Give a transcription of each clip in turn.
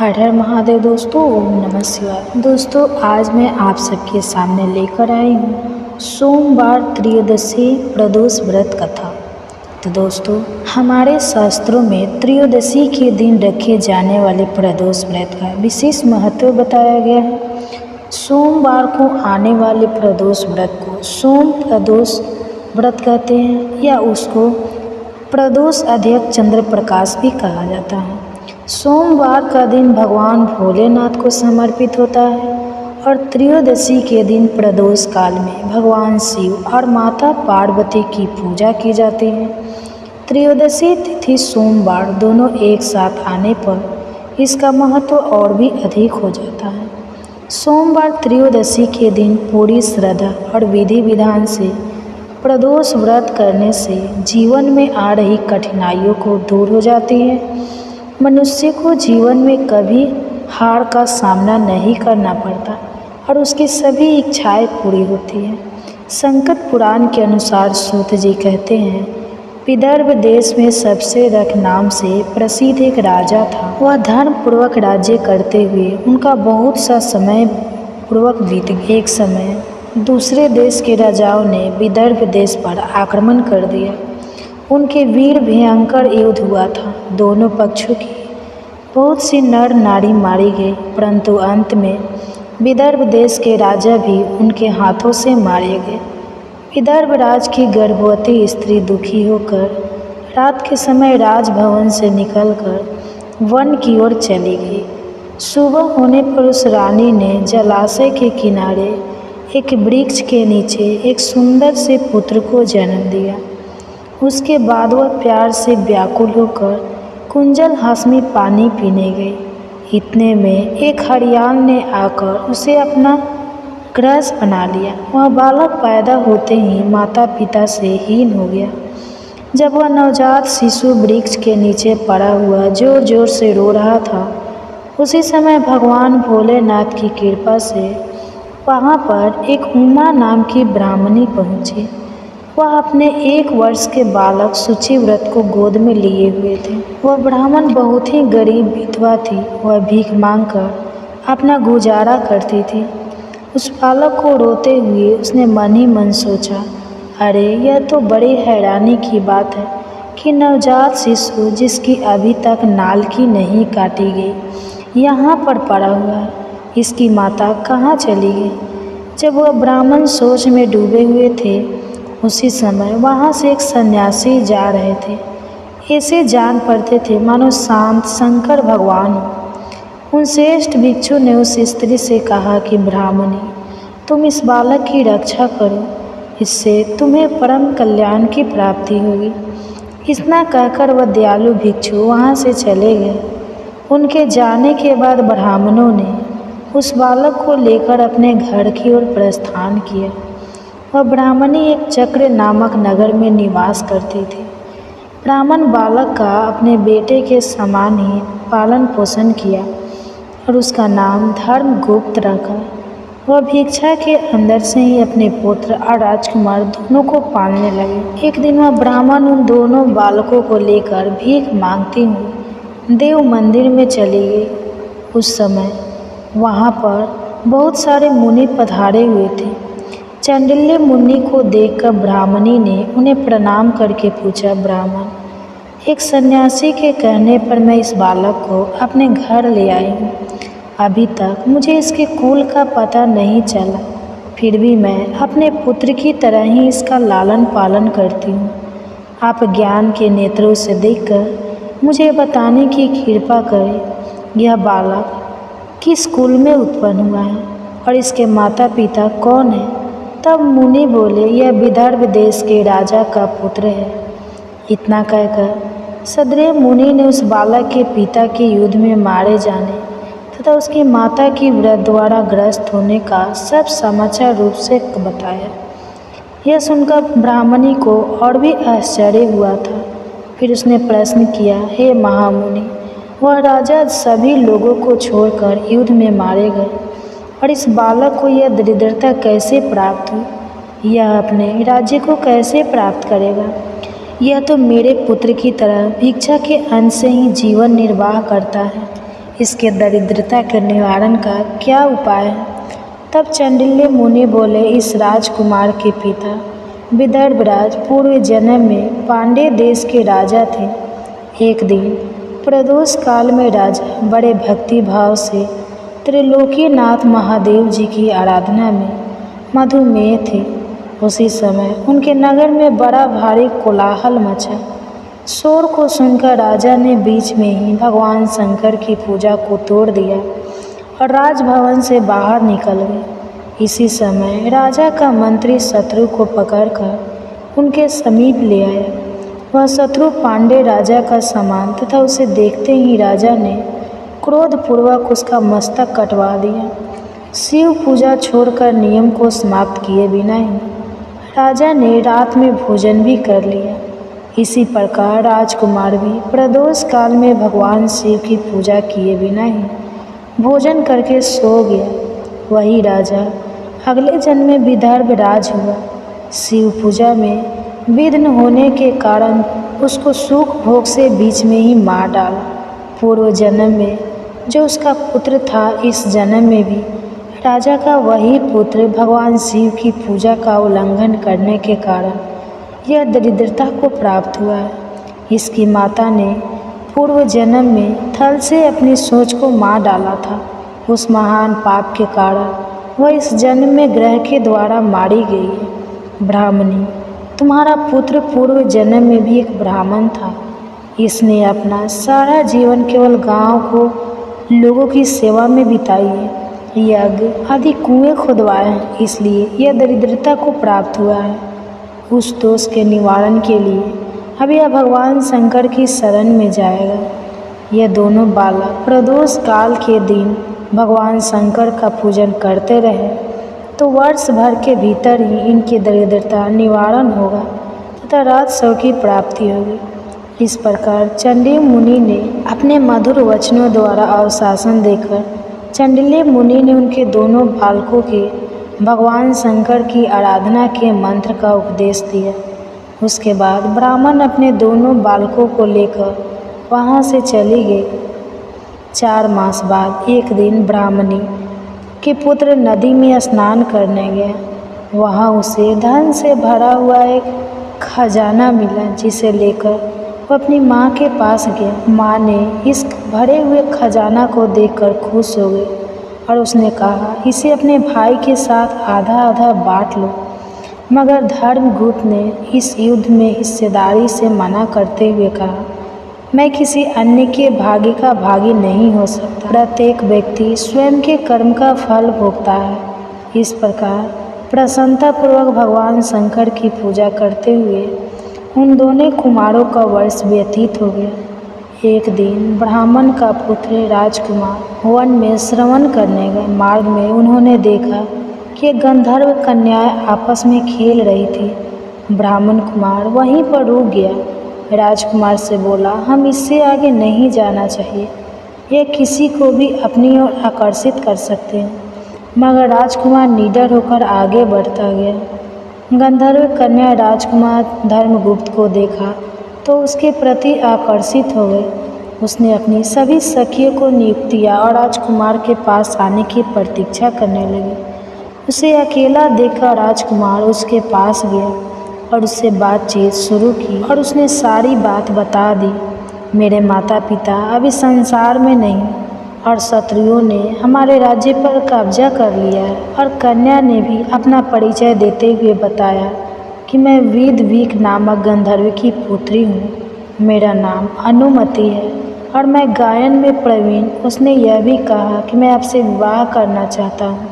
हर हर महादेव दोस्तों, ओम नमः शिवाय। दोस्तों, आज मैं आप सबके सामने लेकर आई हूँ सोमवार त्रयोदशी प्रदोष व्रत कथा। तो दोस्तों, हमारे शास्त्रों में त्रयोदशी के दिन रखे जाने वाले प्रदोष व्रत का विशेष महत्व बताया गया है। सोमवार को आने वाले प्रदोष व्रत को सोम प्रदोष व्रत कहते हैं या उसको प्रदोष अध्यक्ष चंद्र प्रकाश भी कहा जाता है। सोमवार का दिन भगवान भोलेनाथ को समर्पित होता है और त्रयोदशी के दिन प्रदोष काल में भगवान शिव और माता पार्वती की पूजा की जाती है। त्रयोदशी तिथि सोमवार दोनों एक साथ आने पर इसका महत्व और भी अधिक हो जाता है। सोमवार त्रयोदशी के दिन पूरी श्रद्धा और विधि विधान से प्रदोष व्रत करने से जीवन में आ रही कठिनाइयों को दूर हो जाती है। मनुष्य को जीवन में कभी हार का सामना नहीं करना पड़ता और उसकी सभी इच्छाएं पूरी होती हैं। संकट पुराण के अनुसार सूत जी कहते हैं, विदर्भ देश में सबसे रख नाम से प्रसिद्ध एक राजा था। वह धर्म पूर्वक राज्य करते हुए उनका बहुत सा समय पूर्वक बीत गया। एक समय दूसरे देश के राजाओं ने विदर्भ देश पर आक्रमण कर दिया। उनके वीर भयंकर युद्ध हुआ था। दोनों पक्षों की बहुत सी नर नारी मारी गई, परंतु अंत में विदर्भ देश के राजा भी उनके हाथों से मारे गए। विदर्भ राज की गर्भवती स्त्री दुखी होकर रात के समय राजभवन से निकलकर वन की ओर चली गई। सुबह होने पर उस रानी ने जलाशय के किनारे एक वृक्ष के नीचे एक सुंदर से पुत्र को जन्म दिया। उसके बाद वह प्यार से व्याकुल होकर कुंजल हासमी पानी पीने गई। इतने में एक हरियाल ने आकर उसे अपना ग्रस बना लिया। वह बालक पैदा होते ही माता पिता से हीन हो गया। जब वह नवजात शिशु वृक्ष के नीचे पड़ा हुआ जोर जोर से रो रहा था, उसी समय भगवान भोलेनाथ की कृपा से वहाँ पर एक उमा नाम की ब्राह्मणी पहुँची। वह अपने 1 वर्ष के बालक शुचिव्रत को गोद में लिए हुए थे। वह ब्राह्मण बहुत ही गरीब विधवा थी। वह भीख मांगकर अपना गुजारा करती थी। उस बालक को रोते हुए उसने मन ही मन सोचा, अरे यह तो बड़ी हैरानी की बात है कि नवजात शिशु जिसकी अभी तक नाल की नहीं काटी गई यहाँ पर पड़ा हुआ है। इसकी माता कहाँ चली गई? जब वह ब्राह्मण सोच में डूबे हुए थे, उसी समय वहाँ से एक सन्यासी जा रहे थे। ऐसे जान पड़ते थे मानो शांत शंकर भगवान हो। उन श्रेष्ठ भिक्षु ने उस स्त्री से कहा कि ब्राह्मणी, तुम इस बालक की रक्षा करो, इससे तुम्हें परम कल्याण की प्राप्ति होगी। इतना कहकर वह दयालु भिक्षु वहाँ से चले गए। उनके जाने के बाद ब्राह्मणों ने उस बालक को लेकर अपने घर की ओर प्रस्थान किया। वह ब्राह्मणी एक चक्र नामक नगर में निवास करती थी। ब्राह्मण बालक का अपने बेटे के समान ही पालन पोषण किया और उसका नाम धर्मगुप्त रखा। वह भिक्षा के अंदर से ही अपने पुत्र और राजकुमार दोनों को पालने लगे। एक दिन वह ब्राह्मण उन दोनों बालकों को लेकर भीख मांगती हुई देव मंदिर में चली गई। उस समय वहाँ पर बहुत सारे मुनि पधारे हुए थे। चांडिल्य मुनि को देखकर ब्राह्मणी ने उन्हें प्रणाम करके पूछा, ब्राह्मण, एक सन्यासी के कहने पर मैं इस बालक को अपने घर ले आई हूँ। अभी तक मुझे इसके कुल का पता नहीं चला, फिर भी मैं अपने पुत्र की तरह ही इसका लालन पालन करती हूँ। आप ज्ञान के नेत्रों से देखकर मुझे बताने की कृपा करें, यह बालक किस कुल में उत्पन्न हुआ है और इसके माता पिता कौन है? तब मुनि बोले, यह विदर्भ देश के राजा का पुत्र है। इतना कहकर सदरे मुनि ने उस बालक के पिता के युद्ध में मारे जाने तथा उसकी माता की व्रत द्वारा ग्रस्त होने का सब समाचार रूप से बताया। यह सुनकर ब्राह्मणी को और भी आश्चर्य हुआ था। फिर उसने प्रश्न किया, हे महामुनि, वह राजा सभी लोगों को छोड़कर युद्ध में मारे गए और इस बालक को यह दरिद्रता कैसे प्राप्त हुई? यह अपने राज्य को कैसे प्राप्त करेगा? यह तो मेरे पुत्र की तरह भिक्षा के अन्न से ही जीवन निर्वाह करता है। इसके दरिद्रता के निवारण का क्या उपाय है? तब चंडिल्य मुनि बोले, इस राजकुमार के पिता विदर्भराज पूर्व जन्म में पांड्य देश के राजा थे। एक दिन प्रदोष काल में राजा बड़े भक्ति भाव से त्रिलोकीनाथ महादेव जी की आराधना में मधुमेह थे। उसी समय उनके नगर में बड़ा भारी कोलाहल मचा। शोर को सुनकर राजा ने बीच में ही भगवान शंकर की पूजा को तोड़ दिया और राजभवन से बाहर निकल गए। इसी समय राजा का मंत्री शत्रु को पकड़कर उनके समीप ले आया। वह शत्रु पांडे राजा का सामान तथा उसे देखते ही राजा ने क्रोधपूर्वक उसका मस्तक कटवा दिया। शिव पूजा छोड़कर नियम को समाप्त किए बिना ही राजा ने रात में भोजन भी कर लिया। इसी प्रकार राजकुमार भी प्रदोष काल में भगवान शिव की पूजा किए बिना ही भोजन करके सो गया। वही राजा अगले जन्म में विदर्भ राज हुआ। शिव पूजा में विघ्न होने के कारण उसको सुख भोग से बीच में ही मार डाला। पूर्व जन्म में जो उसका पुत्र था, इस जन्म में भी राजा का वही पुत्र भगवान शिव की पूजा का उल्लंघन करने के कारण यह दरिद्रता को प्राप्त हुआ है। इसकी माता ने पूर्व जन्म में थल से अपनी सोच को मार डाला था। उस महान पाप के कारण वह इस जन्म में ग्रह के द्वारा मारी गई है। ब्राह्मणी, तुम्हारा पुत्र पूर्व जन्म में भी एक ब्राह्मण था। इसने अपना सारा जीवन केवल गांव को लोगों की सेवा में बिताई है। यज्ञ आदि कुएं खुदवाए हैं, इसलिए यह दरिद्रता को प्राप्त हुआ है। उस दोष के निवारण के लिए अब यह भगवान शंकर की शरण में जाएगा। यह दोनों बालक प्रदोष काल के दिन भगवान शंकर का पूजन करते रहे तो वर्ष भर के भीतर ही इनकी दरिद्रता निवारण होगा तथा राजस्व की प्राप्ति होगी। इस प्रकार चंडी मुनि ने अपने मधुर वचनों द्वारा अवशासन देकर चंडिल्य मुनि ने उनके दोनों बालकों के भगवान शंकर की आराधना के मंत्र का उपदेश दिया। उसके बाद ब्राह्मण अपने दोनों बालकों को लेकर वहाँ से चली गई। 4 मास बाद एक दिन ब्राह्मणी के पुत्र नदी में स्नान करने गया। वहाँ उसे धन से भरा हुआ एक खजाना मिला, जिसे लेकर वह अपनी माँ के पास गया। माँ ने इस भरे हुए खजाना को देखकर खुश हो गई और उसने कहा, इसे अपने भाई के साथ आधा आधा बांट लो। मगर धर्मगुप्त ने इस युद्ध में हिस्सेदारी से मना करते हुए कहा, मैं किसी अन्य के भाग्य का भागी नहीं हो सकता। प्रत्येक व्यक्ति स्वयं के कर्म का फल भोगता है। इस प्रकार प्रसन्नतापूर्वक भगवान शंकर की पूजा करते हुए उन दोनों कुमारों का वर्ष व्यतीत हो गया। एक दिन ब्राह्मण का पुत्र राजकुमार वन में श्रवण करने गए। मार्ग में उन्होंने देखा कि गंधर्व कन्याएं आपस में खेल रही थी। ब्राह्मण कुमार वहीं पर रुक गया। राजकुमार से बोला, हम इससे आगे नहीं जाना चाहिए, यह किसी को भी अपनी ओर आकर्षित कर सकते हैं। मगर राजकुमार निडर होकर आगे बढ़ता गया। गंधर्व कन्या राजकुमार धर्मगुप्त को देखा तो उसके प्रति आकर्षित हो गई। उसने अपनी सभी सखियों को नियुक्त किया और राजकुमार के पास आने की प्रतीक्षा करने लगी। उसे अकेला देखकर राजकुमार उसके पास गया और उससे बातचीत शुरू की और उसने सारी बात बता दी। मेरे माता पिता अभी संसार में नहीं और शत्रुओं ने हमारे राज्य पर कब्जा कर लिया है। और कन्या ने भी अपना परिचय देते हुए बताया कि मैं विदवीक नामक गंधर्व की पुत्री हूँ। मेरा नाम अनुमति है और मैं गायन में प्रवीण। उसने यह भी कहा कि मैं आपसे विवाह करना चाहता हूँ।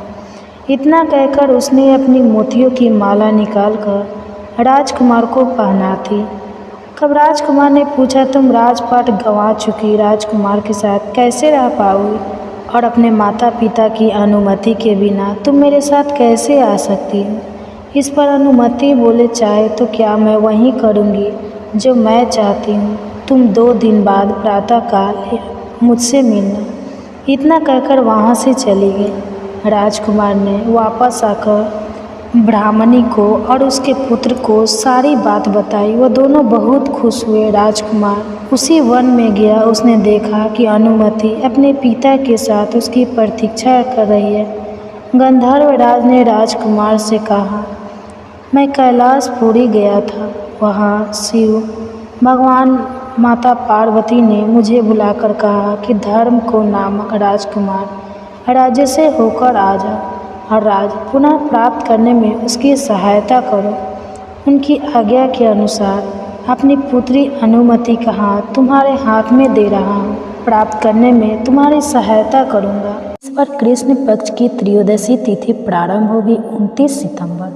इतना कहकर उसने अपनी मोतियों की माला निकालकर राजकुमार को पहना दी। कब राजकुमार ने पूछा, तुम राजपाट गंवा चुकी राजकुमार के साथ कैसे रह पाओगी और अपने माता पिता की अनुमति के बिना तुम मेरे साथ कैसे आ सकती हो? इस पर अनुमति बोले, चाहे तो क्या मैं वही करूँगी जो मैं चाहती हूँ। तुम 2 दिन बाद प्रातःकाल मुझसे मिलना। इतना कहकर वहाँ से चली गई। राजकुमार ने वापस आकर ब्राह्मणी को और उसके पुत्र को सारी बात बताई। वह दोनों बहुत खुश हुए। राजकुमार उसी वन में गया। उसने देखा कि अनुमति अपने पिता के साथ उसकी प्रतीक्षा कर रही है। गंधर्व राज ने राजकुमार से कहा, मैं कैलाशपुरी गया था। वहाँ शिव भगवान माता पार्वती ने मुझे बुलाकर कहा कि धर्म को नामक राजकुमार राज्य से होकर आ जा और राज पुनः प्राप्त करने में उसकी सहायता करो। उनकी आज्ञा के अनुसार अपनी पुत्री अनुमति का हाथ तुम्हारे हाथ में दे रहा हूँ। प्राप्त करने में तुम्हारी सहायता करूँगा। इस पर कृष्ण पक्ष की त्रयोदशी तिथि प्रारंभ होगी 29 सितंबर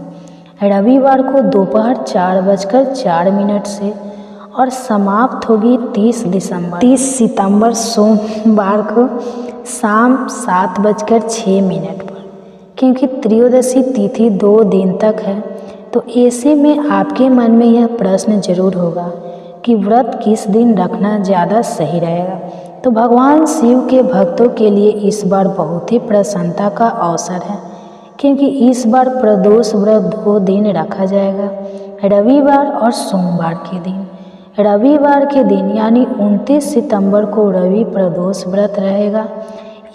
रविवार को दोपहर 4:04 से और समाप्त होगी 30 सितंबर सोमवार को शाम 7:06 पर। क्योंकि त्रयोदशी तिथि 2 दिन तक है, तो ऐसे में आपके मन में यह प्रश्न जरूर होगा कि व्रत किस दिन रखना ज़्यादा सही रहेगा। तो भगवान शिव के भक्तों के लिए इस बार बहुत ही प्रसन्नता का अवसर है, क्योंकि इस बार प्रदोष व्रत 2 दिन रखा जाएगा, रविवार और सोमवार के दिन। रविवार के दिन यानी 29 सितंबर को रवि प्रदोष व्रत रहेगा।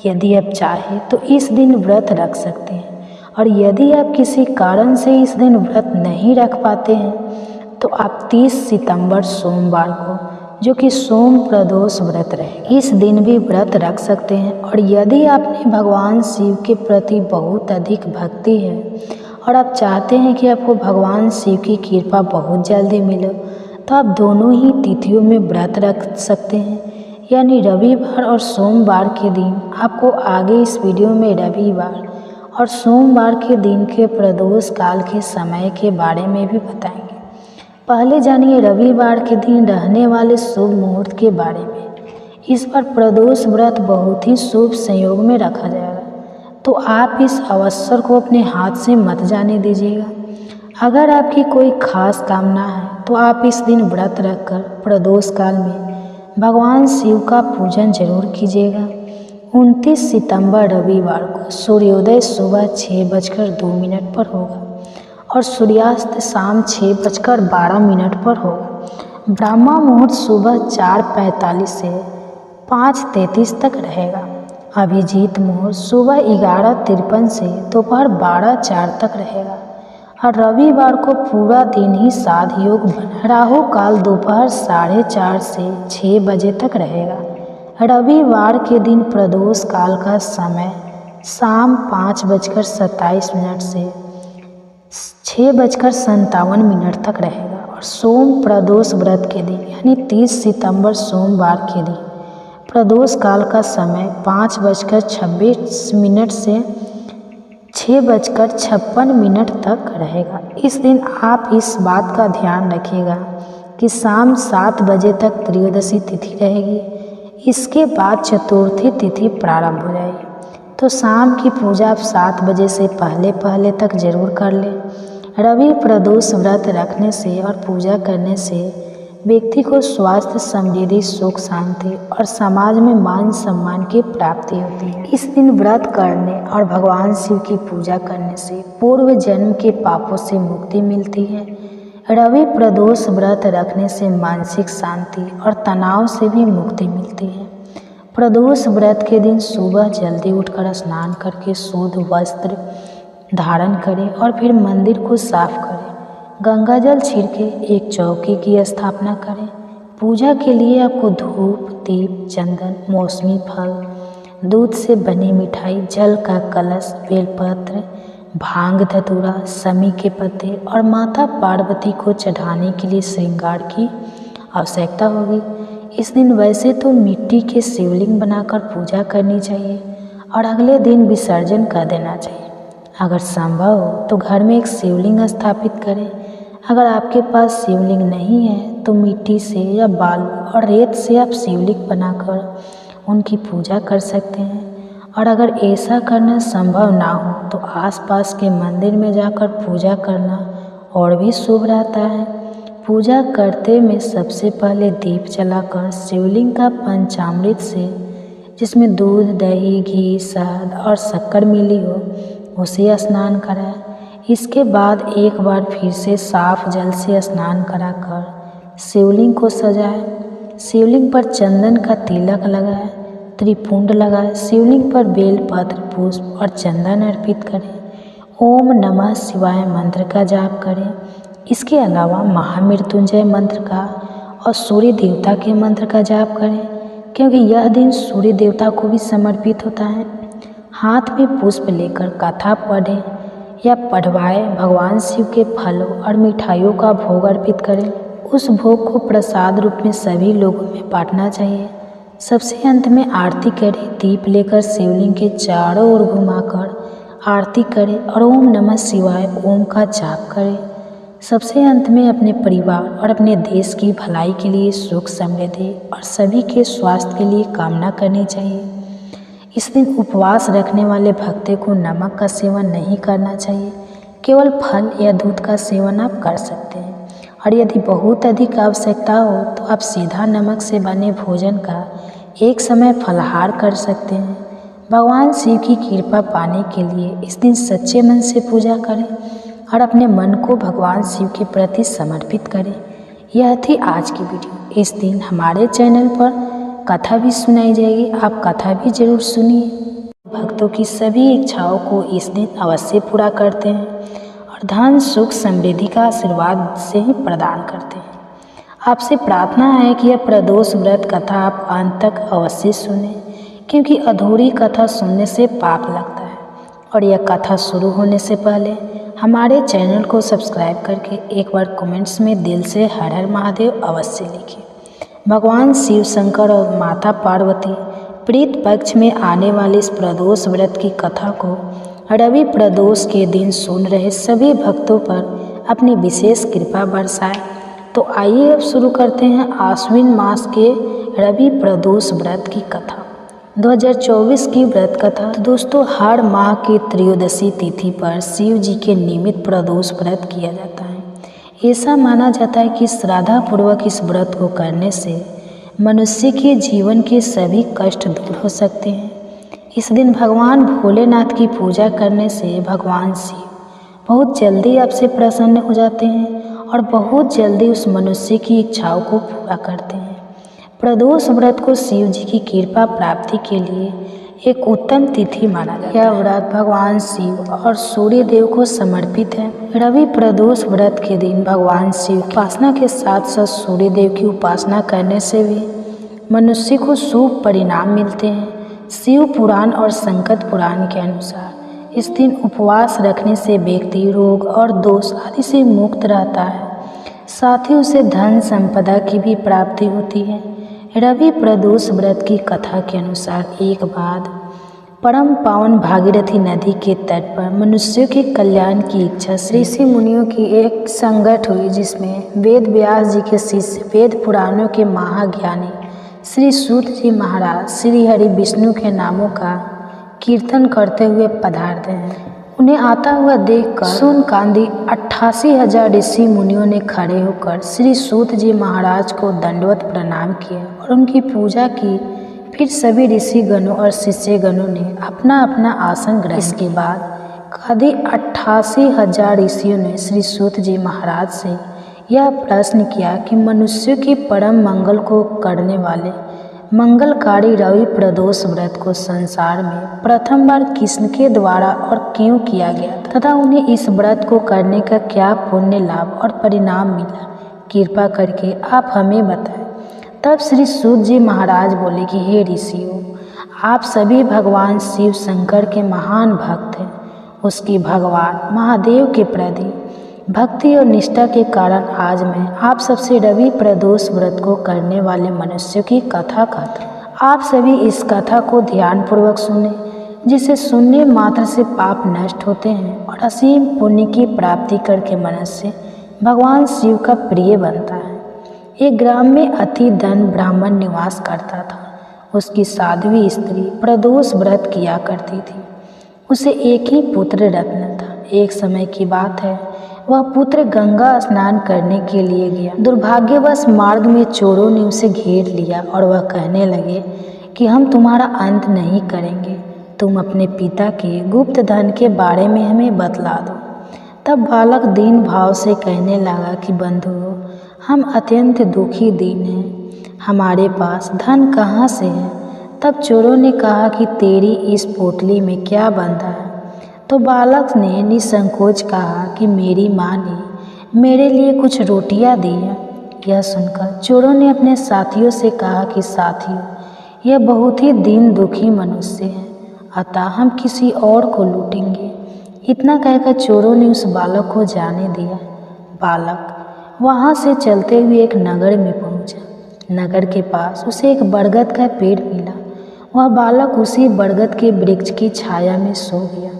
यदि आप चाहें तो इस दिन व्रत रख सकते हैं, और यदि आप किसी कारण से इस दिन व्रत नहीं रख पाते हैं तो आप 30 सितंबर सोमवार को, जो कि सोम प्रदोष व्रत रहेगा, इस दिन भी व्रत रख सकते हैं। और यदि आपने भगवान शिव के प्रति बहुत अधिक भक्ति है और आप चाहते हैं कि आपको भगवान शिव की कृपा बहुत जल्दी मिले, तो आप दोनों ही तिथियों में व्रत रख सकते हैं, यानी रविवार और सोमवार के दिन। आपको आगे इस वीडियो में रविवार और सोमवार के दिन के प्रदोष काल के समय के बारे में भी बताएंगे। पहले जानिए रविवार के दिन रहने वाले शुभ मुहूर्त के बारे में। इस बार प्रदोष व्रत बहुत ही शुभ संयोग में रखा जाएगा, तो आप इस अवसर को अपने हाथ से मत जाने दीजिएगा। अगर आपकी कोई खास कामना है तो आप इस दिन व्रत रखकर प्रदोष काल में भगवान शिव का पूजन जरूर कीजिएगा। 29 सितंबर रविवार को सूर्योदय सुबह 6:02 पर होगा और सूर्यास्त शाम 6:12 पर होगा। ब्रह्मा मुहूर्त सुबह 4:45 से 5:33 तक रहेगा। अभिजीत मुहूर्त सुबह 11:53 से दोपहर 12:04 तक रहेगा। और रविवार को पूरा दिन ही साध योग बना। राहु काल दोपहर 4:30 से 6 बजे तक रहेगा। रविवार के दिन प्रदोष काल का समय शाम 5:27 से 6:57 तक रहेगा। और सोम प्रदोष व्रत के दिन यानी 30 सितंबर सोमवार के दिन प्रदोष काल का समय 5:26 से 6:56 तक रहेगा। इस दिन आप इस बात का ध्यान रखिएगा कि शाम 7 बजे तक त्रयोदशी तिथि रहेगी। इसके बाद चतुर्थी तिथि प्रारंभ हो जाएगी, तो शाम की पूजा आप 7 बजे से पहले तक जरूर कर लें। रवि प्रदोष व्रत रखने से और पूजा करने से व्यक्ति को स्वास्थ्य, समृद्धि, सुख, शांति और समाज में मान सम्मान की प्राप्ति होती है। इस दिन व्रत करने और भगवान शिव की पूजा करने से पूर्व जन्म के पापों से मुक्ति मिलती है। रवि प्रदोष व्रत रखने से मानसिक शांति और तनाव से भी मुक्ति मिलती है। प्रदोष व्रत के दिन सुबह जल्दी उठकर स्नान करके शुद्ध वस्त्र धारण करें और फिर मंदिर को साफ करें। गंगा जल छिड़के एक चौकी की स्थापना करें। पूजा के लिए आपको धूप, दीप, चंदन, मौसमी फल, दूध से बनी मिठाई, जल का कलश, बेलपत्र, भांग धतूरा, समी के पत्ते और माता पार्वती को चढ़ाने के लिए श्रृंगार की आवश्यकता होगी। इस दिन वैसे तो मिट्टी के शिवलिंग बनाकर पूजा करनी चाहिए और अगले दिन विसर्जन कर देना चाहिए। अगर संभव हो तो घर में एक शिवलिंग स्थापित करें। अगर आपके पास शिवलिंग नहीं है तो मिट्टी से या बालू और रेत से आप शिवलिंग बनाकर उनकी पूजा कर सकते हैं। और अगर ऐसा करना संभव ना हो तो आसपास के मंदिर में जाकर पूजा करना और भी शुभ रहता है। पूजा करते में सबसे पहले दीप जलाकर शिवलिंग का पंचामृत से, जिसमें दूध, दही, घी, शहद और शक्कर मिली हो, उसे स्नान कराएं। इसके बाद एक बार फिर से साफ जल से स्नान कराकर शिवलिंग को सजाएं। शिवलिंग पर चंदन का तिलक लगाए, त्रिपुंड लगाए, शिवलिंग पर बेलपत्र, पुष्प और चंदन अर्पित करें। ओम नमः शिवाय मंत्र का जाप करें। इसके अलावा महामृत्युंजय मंत्र का और सूर्य देवता के मंत्र का जाप करें, क्योंकि यह दिन सूर्य देवता को भी समर्पित होता है। हाथ में पुष्प लेकर कथा पढ़ें या पढ़वाए। भगवान शिव के फलों और मिठाइयों का भोग अर्पित करें। उस भोग को प्रसाद रूप में सभी लोगों में बांटना चाहिए। सबसे अंत में आरती करें। दीप लेकर शिवलिंग के चारों ओर घुमाकर आरती करें और ओम नमः शिवाय ओम का जाप करें। सबसे अंत में अपने परिवार और अपने देश की भलाई के लिए, सुख समृद्धि और सभी के स्वास्थ्य के लिए कामना करनी चाहिए। इस दिन उपवास रखने वाले भक्तों को नमक का सेवन नहीं करना चाहिए। केवल फल या दूध का सेवन आप कर सकते हैं, और यदि बहुत अधिक आवश्यकता हो तो आप सीधा नमक से बने भोजन का एक समय फलाहार कर सकते हैं। भगवान शिव की कृपा पाने के लिए इस दिन सच्चे मन से पूजा करें और अपने मन को भगवान शिव के प्रति समर्पित करें। यह थी आज की वीडियो। इस दिन हमारे चैनल पर कथा भी सुनाई जाएगी, आप कथा भी जरूर सुनिए। भक्तों की सभी इच्छाओं को इस दिन अवश्य पूरा करते हैं और धन सुख समृद्धि का आशीर्वाद से ही प्रदान करते हैं। आपसे प्रार्थना है कि यह प्रदोष व्रत कथा आप अंत तक अवश्य सुने, क्योंकि अधूरी कथा सुनने से पाप लगता है। और यह कथा शुरू होने से पहले हमारे चैनल को सब्सक्राइब करके एक बार कमेंट्स में दिल से हर हर महादेव अवश्य लिखें। भगवान शिव शंकर और माता पार्वती प्रीत पक्ष में आने वाले इस प्रदोष व्रत की कथा को रवि प्रदोष के दिन सुन रहे सभी भक्तों पर अपनी विशेष कृपा बरसाए। तो आइए अब शुरू करते हैं आश्विन मास के रवि प्रदोष व्रत की कथा, 2024 की व्रत कथा। तो दोस्तों, हर माह की त्रयोदशी तिथि पर शिव जी के निमित्त प्रदोष व्रत किया जाता है। ऐसा माना जाता है कि श्रद्धापूर्वक इस व्रत को करने से मनुष्य के जीवन के सभी कष्ट दूर हो सकते हैं। इस दिन भगवान भोलेनाथ की पूजा करने से भगवान शिव बहुत जल्दी आपसे प्रसन्न हो जाते हैं और बहुत जल्दी उस मनुष्य की इच्छाओं को पूरा करते हैं। प्रदोष व्रत को शिव जी की कृपा प्राप्ति के लिए एक उत्तम तिथि माना जाता है। यह व्रत भगवान शिव और सूर्य देव को समर्पित है। रवि प्रदोष व्रत के दिन भगवान शिव की उपासना के साथ साथ सूर्य देव की उपासना करने से भी मनुष्य को शुभ परिणाम मिलते हैं। शिव पुराण और संकट पुराण के अनुसार इस दिन उपवास रखने से व्यक्ति रोग और दोष आदि से मुक्त रहता है, साथ ही उसे धन संपदा की भी प्राप्ति होती है। रवि प्रदोष व्रत की कथा के अनुसार एक बार परम पावन भागीरथी नदी के तट पर मनुष्यों के कल्याण की इच्छा से ऋषि मुनियों की एक संगत हुई, जिसमें वेद व्यास जी के शिष्य वेद पुराणों के महाज्ञानी श्री सूत जी महाराज श्री हरि विष्णु के नामों का कीर्तन करते हुए पधारते हैं। उन्हें आता हुआ देखकर सुनकांदी 88,000 ऋषि मुनियों ने खड़े होकर श्री सूत जी महाराज को दंडवत प्रणाम किया और उनकी पूजा की। फिर सभी ऋषिगणों और शिष्यगणों ने अपना अपना आसन ग्रहण। इसके बाद कभी 88,000 ऋषियों ने श्री सूत जी महाराज से यह प्रश्न किया कि मनुष्यों के परम मंगल को करने वाले मंगलकारी रवि प्रदोष व्रत को संसार में प्रथम बार किसके द्वारा और क्यों किया गया तथा उन्हें इस व्रत को करने का क्या पुण्य लाभ और परिणाम मिला, कृपा करके आप हमें बताएं। तब श्री सूत जी महाराज बोले कि हे ऋषियों, आप सभी भगवान शिव शंकर के महान भक्त हैं। उसकी भगवान महादेव के प्रति भक्ति और निष्ठा के कारण आज मैं आप सबसे रवि प्रदोष व्रत को करने वाले मनुष्यों की कथा कहता हूँ। आप सभी इस कथा को ध्यानपूर्वक सुने, जिसे सुनने मात्र से पाप नष्ट होते हैं और असीम पुण्य की प्राप्ति करके मनुष्य भगवान शिव का प्रिय बनता है। एक ग्राम में अति धन ब्राह्मण निवास करता था। उसकी साध्वी स्त्री प्रदोष व्रत किया करती थी। उसे एक ही पुत्र रत्न था। एक समय की बात है, वह पुत्र गंगा स्नान करने के लिए गया। दुर्भाग्यवश मार्ग में चोरों ने उसे घेर लिया और वह कहने लगे कि हम तुम्हारा अंत नहीं करेंगे, तुम अपने पिता के गुप्त धन के बारे में हमें बतला दो। तब बालक दीन भाव से कहने लगा कि बंधुओं, हम अत्यंत दुखी दीन हैं, हमारे पास धन कहाँ से है। तब चोरों ने कहा कि तेरी इस पोटली में क्या बंधा है। तो बालक ने निसंकोच कहा कि मेरी माँ ने मेरे लिए कुछ रोटियां दी है। यह सुनकर चोरों ने अपने साथियों से कहा कि साथियों, यह बहुत ही दीन दुखी मनुष्य है, अतः हम किसी और को लूटेंगे। इतना कहकर चोरों ने उस बालक को जाने दिया। बालक वहाँ से चलते हुए एक नगर में पहुँचा। नगर के पास उसे एक बरगद का पेड़ मिला। वह बालक उसी बरगद के वृक्ष की छाया में सो गया।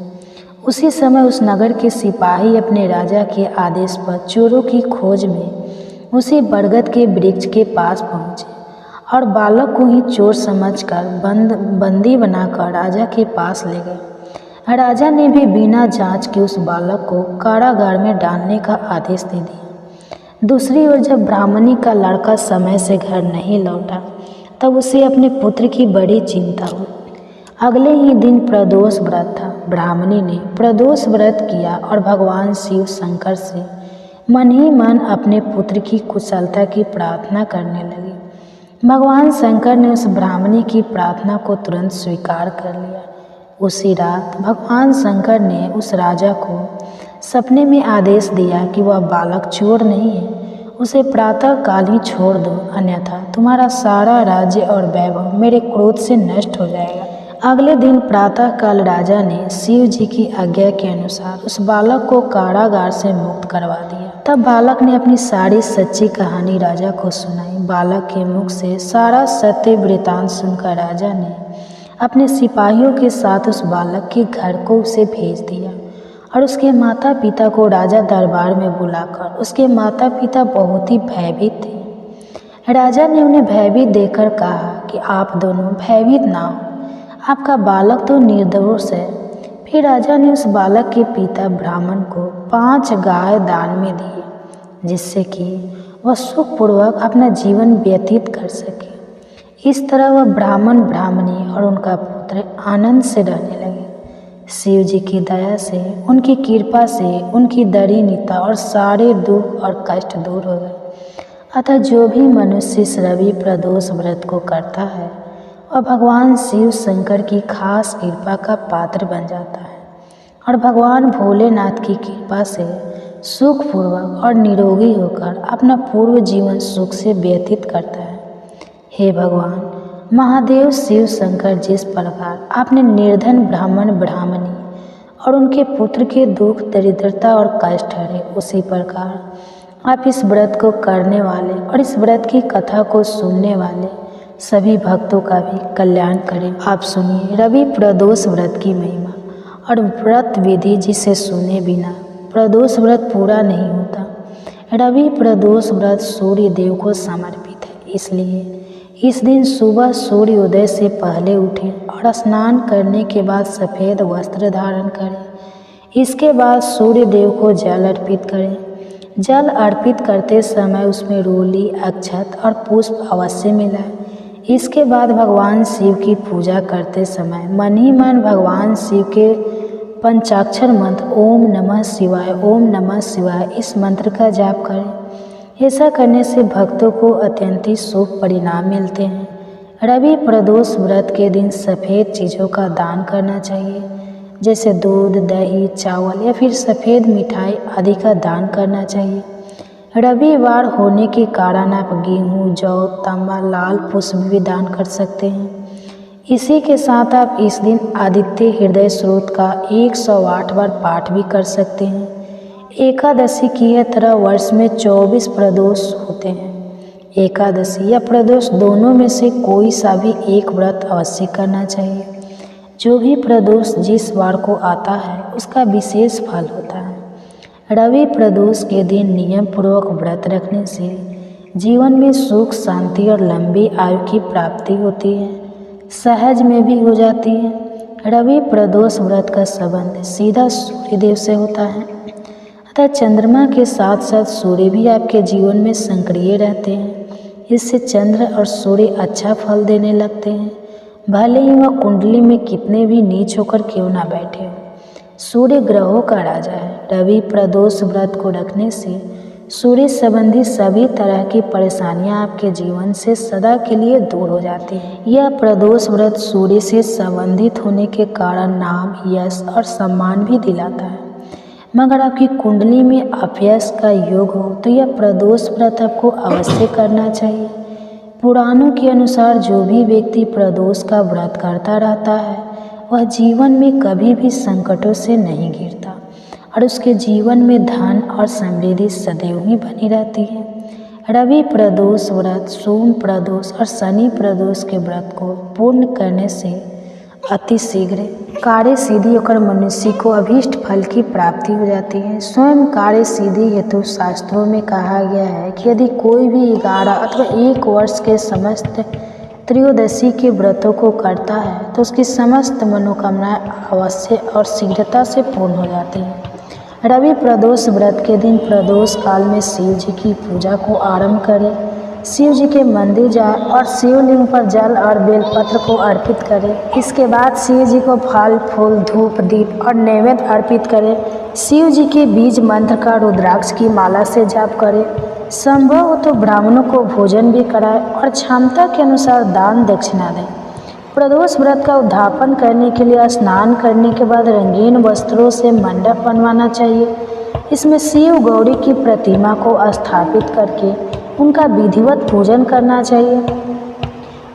उसी समय उस नगर के सिपाही अपने राजा के आदेश पर चोरों की खोज में उसी बरगद के वृक्ष के पास पहुँचे और बालक को ही चोर समझकर बंदी बनाकर राजा के पास ले गए। राजा ने भी बिना जांच के उस बालक को कारागार में डालने का आदेश दे दिया। दूसरी ओर जब ब्राह्मणी का लड़का समय से घर नहीं लौटा तब उसे अपने पुत्र की बड़ी चिंता हुई। अगले ही दिन प्रदोष व्रत था। ब्राह्मणी ने प्रदोष व्रत किया और भगवान शिव शंकर से मन ही मन अपने पुत्र की कुशलता की प्रार्थना करने लगी। भगवान शंकर ने उस ब्राह्मणी की प्रार्थना को तुरंत स्वीकार कर लिया। उसी रात भगवान शंकर ने उस राजा को सपने में आदेश दिया कि वह बालक चोर नहीं है, उसे प्रातः काल ही छोड़ दो, अन्यथा तुम्हारा सारा राज्य और वैभव मेरे क्रोध से नष्ट हो जाएगा। अगले दिन प्रातः काल राजा ने शिव जी की आज्ञा के अनुसार उस बालक को कारागार से मुक्त करवा दिया। तब बालक ने अपनी सारी सच्ची कहानी राजा को सुनाई। बालक के मुख से सारा सत्य वृतांत सुनकर राजा ने अपने सिपाहियों के साथ उस बालक के घर को उसे भेज दिया और उसके माता पिता को राजा दरबार में बुलाकर उसके माता पिता बहुत ही भयभीत थे। राजा ने उन्हें भयभीत देखकर कहा कि आप दोनों भयभीत ना हो, आपका बालक तो निर्दोष है। फिर राजा ने उस बालक के पिता ब्राह्मण को 5 गाय दान में दिए, जिससे कि वह सुखपूर्वक अपना जीवन व्यतीत कर सके। इस तरह वह ब्राह्मण, ब्राह्मणी और उनका पुत्र आनंद से रहने लगे। शिव जी की दया से, उनकी कृपा से उनकी दरिद्रता और सारे दुख और कष्ट दूर हो गए। अतः जो भी मनुष्य इस रवि प्रदोष व्रत को करता है वह भगवान शिव शंकर की खास कृपा का पात्र बन जाता है और भगवान भोलेनाथ की कृपा से सुखपूर्वक और निरोगी होकर अपना पूर्व जीवन सुख से व्यतीत करता है। हे भगवान महादेव शिव शंकर, जिस प्रकार आपने निर्धन ब्राह्मण, ब्राह्मणी और उनके पुत्र के दुख, दरिद्रता और कष्ट हरे, उसी प्रकार आप इस व्रत को करने वाले और इस व्रत की कथा को सुनने वाले सभी भक्तों का भी कल्याण करें। आप सुनिए रवि प्रदोष व्रत की महिमा और व्रत विधि, जिसे सुने बिना प्रदोष व्रत पूरा नहीं होता। रवि प्रदोष व्रत सूर्य देव को समर्पित है, इसलिए इस दिन सुबह सूर्योदय से पहले उठें और स्नान करने के बाद सफ़ेद वस्त्र धारण करें। इसके बाद सूर्य देव को जल अर्पित करें। जल अर्पित करते समय उसमें रोली, अक्षत और पुष्प अवश्य मिलाएं। इसके बाद भगवान शिव की पूजा करते समय मन ही मन भगवान शिव के पंचाक्षर मंत्र ओम नमः शिवाय, ओम नमः शिवाय, इस मंत्र का जाप करें। ऐसा करने से भक्तों को अत्यंत ही शुभ परिणाम मिलते हैं। रवि प्रदोष व्रत के दिन सफ़ेद चीज़ों का दान करना चाहिए, जैसे दूध, दही, चावल या फिर सफ़ेद मिठाई आदि का दान करना चाहिए। रविवार होने के कारण आप गेहूँ, जौ, तांबा, लाल पुष्प भी दान कर सकते हैं। इसी के साथ आप इस दिन आदित्य हृदय स्रोत का 108 बार पाठ भी कर सकते हैं। एकादशी की यह तरह वर्ष में 24 प्रदोष होते हैं। एकादशी या प्रदोष दोनों में से कोई सा भी एक व्रत अवश्य करना चाहिए। जो भी प्रदोष जिस वार को आता है उसका विशेष फल होता है। रवि प्रदोष के दिन नियम पूर्वक व्रत रखने से जीवन में सुख, शांति और लंबी आयु की प्राप्ति होती है, सहज में भी हो जाती है। रवि प्रदोष व्रत का संबंध सीधा सूर्यदेव से होता है, अतः चंद्रमा के साथ साथ सूर्य भी आपके जीवन में सक्रिय रहते हैं। इससे चंद्र और सूर्य अच्छा फल देने लगते हैं, भले ही वह कुंडली में कितने भी नीच होकर क्यों ना बैठे हो। सूर्य ग्रहों का राजा है। रवि प्रदोष व्रत को रखने से सूर्य संबंधी सभी तरह की परेशानियां आपके जीवन से सदा के लिए दूर हो जाती हैं। यह प्रदोष व्रत सूर्य से संबंधित होने के कारण नाम, यश और सम्मान भी दिलाता है। मगर आपकी कुंडली में अपयश का योग हो तो यह प्रदोष व्रत आपको अवश्य करना चाहिए। पुराणों के अनुसार जो भी व्यक्ति प्रदोष का व्रत करता रहता है वह जीवन में कभी भी संकटों से नहीं घिरता और उसके जीवन में धन और समृद्धि सदैव ही बनी रहती है। रवि प्रदोष व्रत, सोम प्रदोष और शनि प्रदोष के व्रत को पूर्ण करने से अति शीघ्र कार्य सिद्धि होकर मनुष्य को अभीष्ट फल की प्राप्ति हो जाती है। स्वयं कार्य सिद्धि हेतु शास्त्रों में कहा गया है कि यदि कोई भी 11 अथवा 1 वर्ष के समस्त त्रयोदशी के व्रतों को करता है तो उसकी समस्त मनोकामनाएं अवश्य और शीघ्रता से पूर्ण हो जाती हैं। रवि प्रदोष व्रत के दिन प्रदोष काल में शिव जी की पूजा को आरंभ करें। शिव जी के मंदिर जाए और शिवलिंग पर जल और बेलपत्र को अर्पित करें। इसके बाद शिव जी को फल, फूल, धूप, दीप और नैवेद्य अर्पित करें। शिव जी के बीज मंत्र का रुद्राक्ष की माला से जाप करें। संभव हो तो ब्राह्मणों को भोजन भी कराएं और क्षमता के अनुसार दान दक्षिणा दें। प्रदोष व्रत का उद्यापन करने के लिए स्नान करने के बाद रंगीन वस्त्रों से मंडप बनवाना चाहिए। इसमें शिव गौरी की प्रतिमा को स्थापित करके उनका विधिवत पूजन करना चाहिए।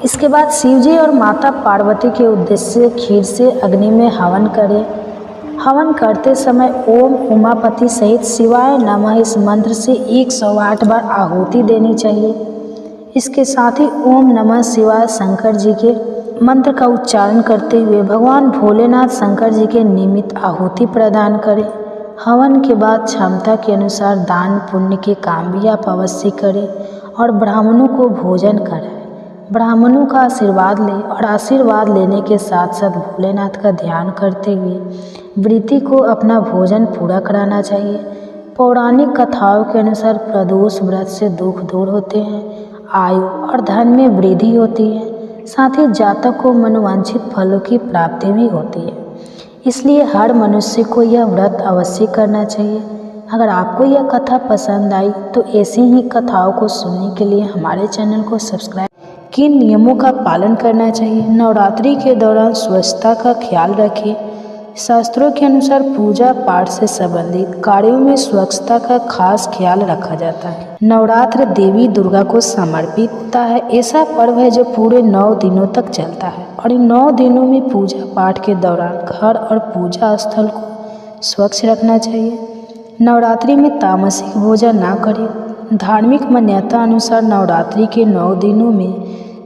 इसके बाद शिवजी और माता पार्वती के उद्देश्य से खीर से अग्नि में हवन करें। हवन करते समय ओम उमापति सहित शिवाय नमः इस मंत्र से 108 बार आहुति देनी चाहिए। इसके साथ ही ओम नमः शिवाय शंकर जी के मंत्र का उच्चारण करते हुए भगवान भोलेनाथ शंकर जी के निमित्त आहुति प्रदान करें। हवन के बाद क्षमता के अनुसार दान पुण्य के काम भी आप अवश्य करें और ब्राह्मणों को भोजन कराएं। ब्राह्मणों का आशीर्वाद लें और आशीर्वाद लेने के साथ साथ भोलेनाथ का ध्यान करते हुए व्रती को अपना भोजन पूरा कराना चाहिए। पौराणिक कथाओं के अनुसार प्रदोष व्रत से दुख दूर होते हैं, आयु और धन में वृद्धि होती है, साथ ही जातक को मनोवांछित फलों की प्राप्ति भी होती है। इसलिए हर मनुष्य को यह व्रत अवश्य करना चाहिए। अगर आपको यह कथा पसंद आई तो ऐसी ही कथाओं को सुनने के लिए हमारे चैनल को सब्सक्राइब। किन नियमों का पालन करना चाहिए? नवरात्रि के दौरान स्वच्छता का ख्याल रखें। शास्त्रों के अनुसार पूजा पाठ से संबंधित कार्यों में स्वच्छता का खास ख्याल रखा जाता है। नवरात्र देवी दुर्गा को समर्पित होता है। ऐसा पर्व है जो पूरे 9 दिनों तक चलता है और इन 9 दिनों में पूजा पाठ के दौरान घर और पूजा स्थल को स्वच्छ रखना चाहिए। नवरात्रि में तामसिक भोजन ना करें। धार्मिक मान्यता अनुसार नवरात्रि के 9 दिनों में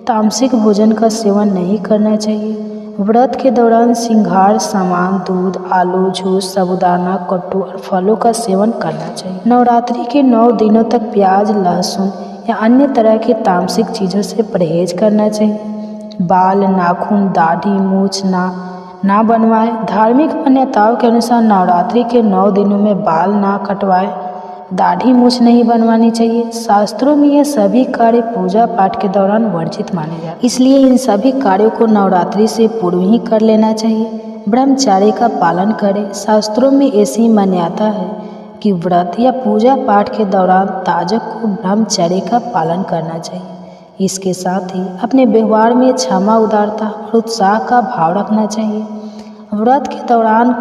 तामसिक भोजन का सेवन नहीं करना चाहिए। व्रत के दौरान श्रृंगार सामान, दूध, आलू, जूस, साबूदाना, कट्टू और फलों का सेवन करना चाहिए। नवरात्रि के 9 दिनों तक प्याज, लहसुन या अन्य तरह की तामसिक चीज़ों से परहेज करना चाहिए। बाल, नाखून, दाढ़ी, मूछ ना बनवाएं। धार्मिक मान्यताओं के अनुसार नवरात्रि के 9 दिनों में बाल ना कटवाएं, दाढ़ी मूछ नहीं बनवानी चाहिए। शास्त्रों में यह सभी कार्य पूजा पाठ के दौरान वर्जित माने जाते हैं, इसलिए इन सभी कार्यों को नवरात्रि से पूर्व ही कर लेना चाहिए। ब्रह्मचर्य का पालन करें। शास्त्रों में ऐसी मान्यता है कि व्रत या पूजा पाठ के दौरान ताजक को ब्रह्मचर्य का पालन करना चाहिए। इसके साथ ही अपने व्यवहार में क्षमा, उदारता और उत्साह का भाव रखना चाहिए। व्रत के दौरान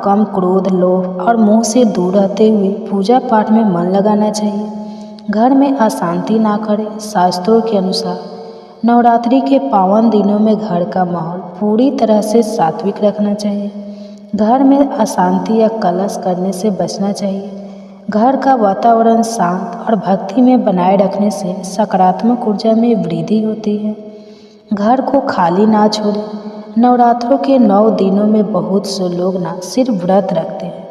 कम क्रोध, लोभ और मोह से दूर रहते हुए पूजा पाठ में मन लगाना चाहिए। घर में अशांति ना करें। शास्त्रों के अनुसार नवरात्रि के पावन दिनों में घर का माहौल पूरी तरह से सात्विक रखना चाहिए। घर में अशांति या कलश करने से बचना चाहिए। घर का वातावरण शांत और भक्ति में बनाए रखने से सकारात्मक ऊर्जा में वृद्धि होती है। घर को खाली ना छोड़ें। नवरात्रों के 9 दिनों में बहुत से लोग ना सिर्फ व्रत रखते हैं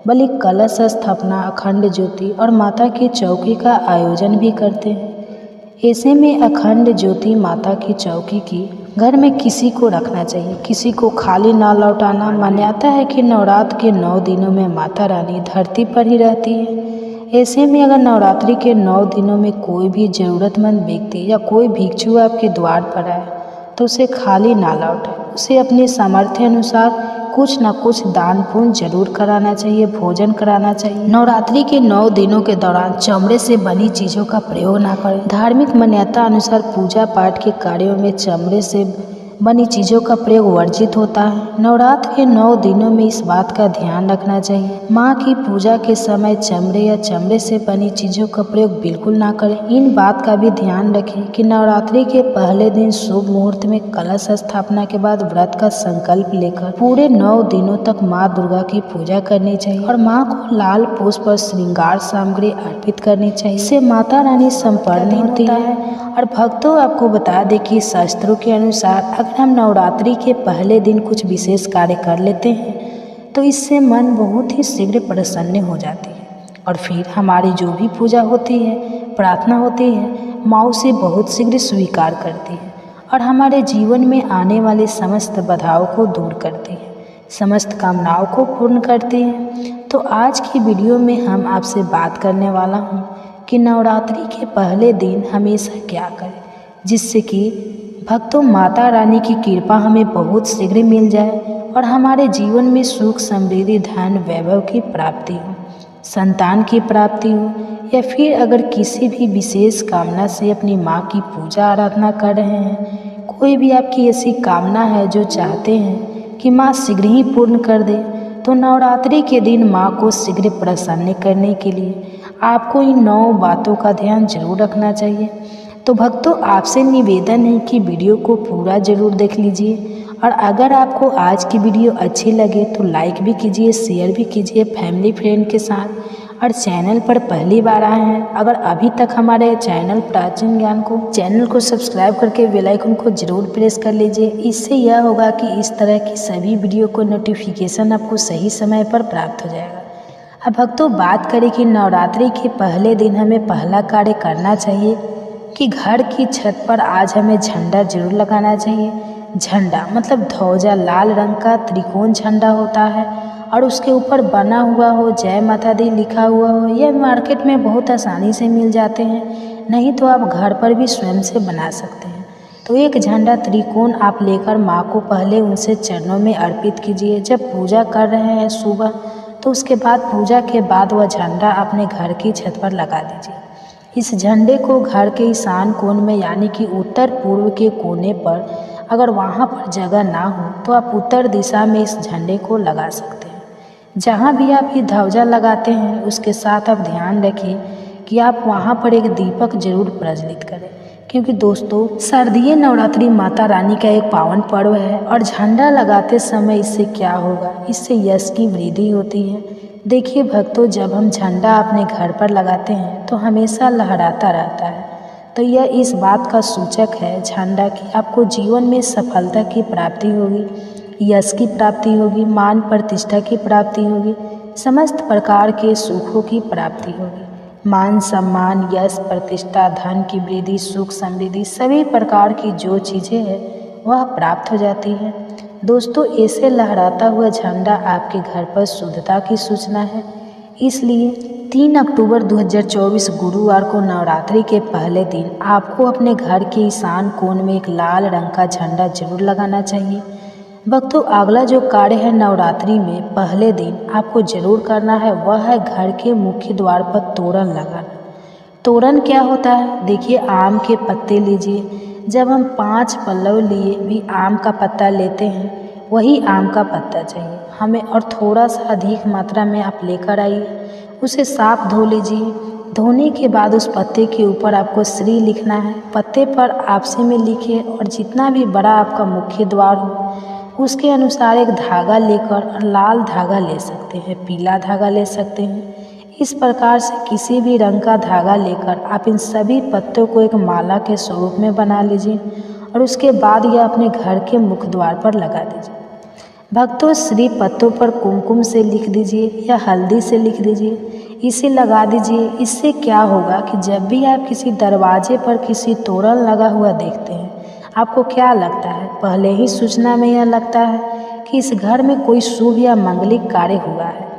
बल्कि कलश स्थापना, अखंड ज्योति और माता की चौकी का आयोजन भी करते हैं। ऐसे में अखंड ज्योति माता की चौकी की घर में किसी को रखना चाहिए, किसी को खाली ना लौटाना। मान्यता है कि नवरात्र के 9 दिनों में माता रानी धरती पर ही रहती है। ऐसे में अगर नवरात्रि के 9 दिनों में कोई भी ज़रूरतमंद व्यक्ति या कोई भिक्षु आपके द्वार पर आए तो उसे खाली ना लौटाएं। उसे अपने सामर्थ्य अनुसार कुछ ना कुछ दान पुण्य जरूर कराना चाहिए, भोजन कराना चाहिए। नवरात्रि के 9 दिनों के दौरान चमड़े से बनी चीज़ों का प्रयोग ना करें। धार्मिक मान्यता अनुसार पूजा पाठ के कार्यों में चमड़े से बनी चीज़ों का प्रयोग वर्जित होता है। नवरात्र के 9 दिनों में इस बात का ध्यान रखना चाहिए। माँ की पूजा के समय चमड़े या चमड़े से बनी चीज़ों का प्रयोग बिल्कुल ना करें। इन बात का भी ध्यान रखें कि नवरात्रि के पहले दिन शुभ मुहूर्त में कलश स्थापना के बाद व्रत का संकल्प लेकर पूरे 9 दिनों तक माँ दुर्गा की पूजा करनी चाहिए और माँ को लाल पुष्प और श्रृंगार सामग्री अर्पित करनी चाहिए। इससे माता रानी संपन्न होती है। और भक्तों, आपको बता दें कि शास्त्रों के अनुसार अगर हम नवरात्रि के पहले दिन कुछ विशेष कार्य कर लेते हैं तो इससे मन बहुत ही शीघ्र प्रसन्न हो जाती है और फिर हमारी जो भी पूजा होती है, प्रार्थना होती है, माँ उसे बहुत शीघ्र स्वीकार करती है और हमारे जीवन में आने वाले समस्त बाधाओं को दूर करती है, समस्त कामनाओं को पूर्ण करती है। तो आज की वीडियो में हम आपसे बात करने वाला हूँ कि नवरात्रि के पहले दिन हमेशा क्या करें जिससे कि भक्तों माता रानी की कृपा हमें बहुत शीघ्र मिल जाए और हमारे जीवन में सुख, समृद्धि, धन, वैभव की प्राप्ति हो, संतान की प्राप्ति हो, या फिर अगर किसी भी विशेष कामना से अपनी माँ की पूजा आराधना कर रहे हैं, कोई भी आपकी ऐसी कामना है जो चाहते हैं कि माँ शीघ्र ही पूर्ण कर दे, तो नवरात्रि के दिन माँ को शीघ्र प्रसन्न करने के लिए आपको इन 9 बातों का ध्यान जरूर रखना चाहिए। तो भक्तों, आपसे निवेदन है कि वीडियो को पूरा जरूर देख लीजिए और अगर आपको आज की वीडियो अच्छी लगे तो लाइक भी कीजिए, शेयर भी कीजिए फैमिली फ्रेंड के साथ। और चैनल पर पहली बार आए हैं, अगर अभी तक हमारे चैनल प्राचीन ज्ञान को सब्सक्राइब करके बेल आइकन को जरूर प्रेस कर लीजिए। इससे यह होगा कि इस तरह की सभी वीडियो को नोटिफिकेशन आपको सही समय पर प्राप्त हो जाएगा। अब भक्तों, बात करें कि नवरात्रि के पहले दिन हमें पहला कार्य करना चाहिए कि घर की छत पर आज हमें झंडा जरूर लगाना चाहिए। झंडा मतलब ध्वजा, लाल रंग का त्रिकोण झंडा होता है और उसके ऊपर बना हुआ हो, जय माता दी लिखा हुआ हो। यह मार्केट में बहुत आसानी से मिल जाते हैं, नहीं तो आप घर पर भी स्वयं से बना सकते हैं। तो एक झंडा त्रिकोण आप लेकर माँ को पहले उनसे चरणों में अर्पित कीजिए। जब पूजा कर रहे हैं सुबह, तो उसके बाद पूजा के बाद वह झंडा अपने घर की छत पर लगा दीजिए। इस झंडे को घर के ईशान कोण में यानी कि उत्तर पूर्व के कोने पर, अगर वहाँ पर जगह ना हो तो आप उत्तर दिशा में इस झंडे को लगा सकते हैं। जहाँ भी आप ये ध्वजा लगाते हैं उसके साथ आप ध्यान रखिए कि आप वहाँ पर एक दीपक जरूर प्रज्वलित करें, क्योंकि दोस्तों शारदीय नवरात्रि माता रानी का एक पावन पर्व है और झंडा लगाते समय इससे क्या होगा, इससे यश की वृद्धि होती है। देखिए भक्तों, जब हम झंडा अपने घर पर लगाते हैं तो हमेशा लहराता रहता है, तो यह इस बात का सूचक है झंडा कि आपको जीवन में सफलता की प्राप्ति होगी, यश की प्राप्ति होगी, मान प्रतिष्ठा की प्राप्ति होगी, समस्त प्रकार के सुखों की प्राप्ति होगी। मान सम्मान, यश, प्रतिष्ठा, धन की वृद्धि, सुख, समृद्धि, सभी प्रकार की जो चीज़ें हैं वह प्राप्त हो जाती है। दोस्तों, ऐसे लहराता हुआ झंडा आपके घर पर शुद्धता की सूचना है। इसलिए 3 अक्टूबर 2024 गुरुवार को नवरात्रि के पहले दिन आपको अपने घर के ईशान कोण में एक लाल रंग का झंडा जरूर लगाना चाहिए। भक्तों, अगला जो कार्य है नवरात्रि में पहले दिन आपको जरूर करना है वह है घर के मुख्य द्वार पर तोरण लगाना। तोरण क्या होता है? देखिए, आम के पत्ते लीजिए। जब हम 5 पल्लव लिए भी आम का पत्ता लेते हैं, वही आम का पत्ता चाहिए हमें और थोड़ा सा अधिक मात्रा में आप लेकर आइए। उसे साफ धो लीजिए। धोने के बाद उस पत्ते के ऊपर आपको श्री लिखना है। पत्ते पर आपसे में लिखिए और जितना भी बड़ा आपका मुख्य द्वार हो उसके अनुसार एक धागा लेकर, और लाल धागा ले सकते हैं, पीला धागा ले सकते हैं। इस प्रकार से किसी भी रंग का धागा लेकर आप इन सभी पत्तों को एक माला के स्वरूप में बना लीजिए और उसके बाद यह अपने घर के मुख्य द्वार पर लगा दीजिए। भक्तों, श्री पत्तों पर कुमकुम से लिख दीजिए या हल्दी से लिख दीजिए, इसे लगा दीजिए। इससे क्या होगा कि जब भी आप किसी दरवाजे पर किसी तोरण लगा हुआ देखते हैं, आपको क्या लगता है? पहले ही सूचना में यह लगता है कि इस घर में कोई शुभ या मंगलिक कार्य हुआ है।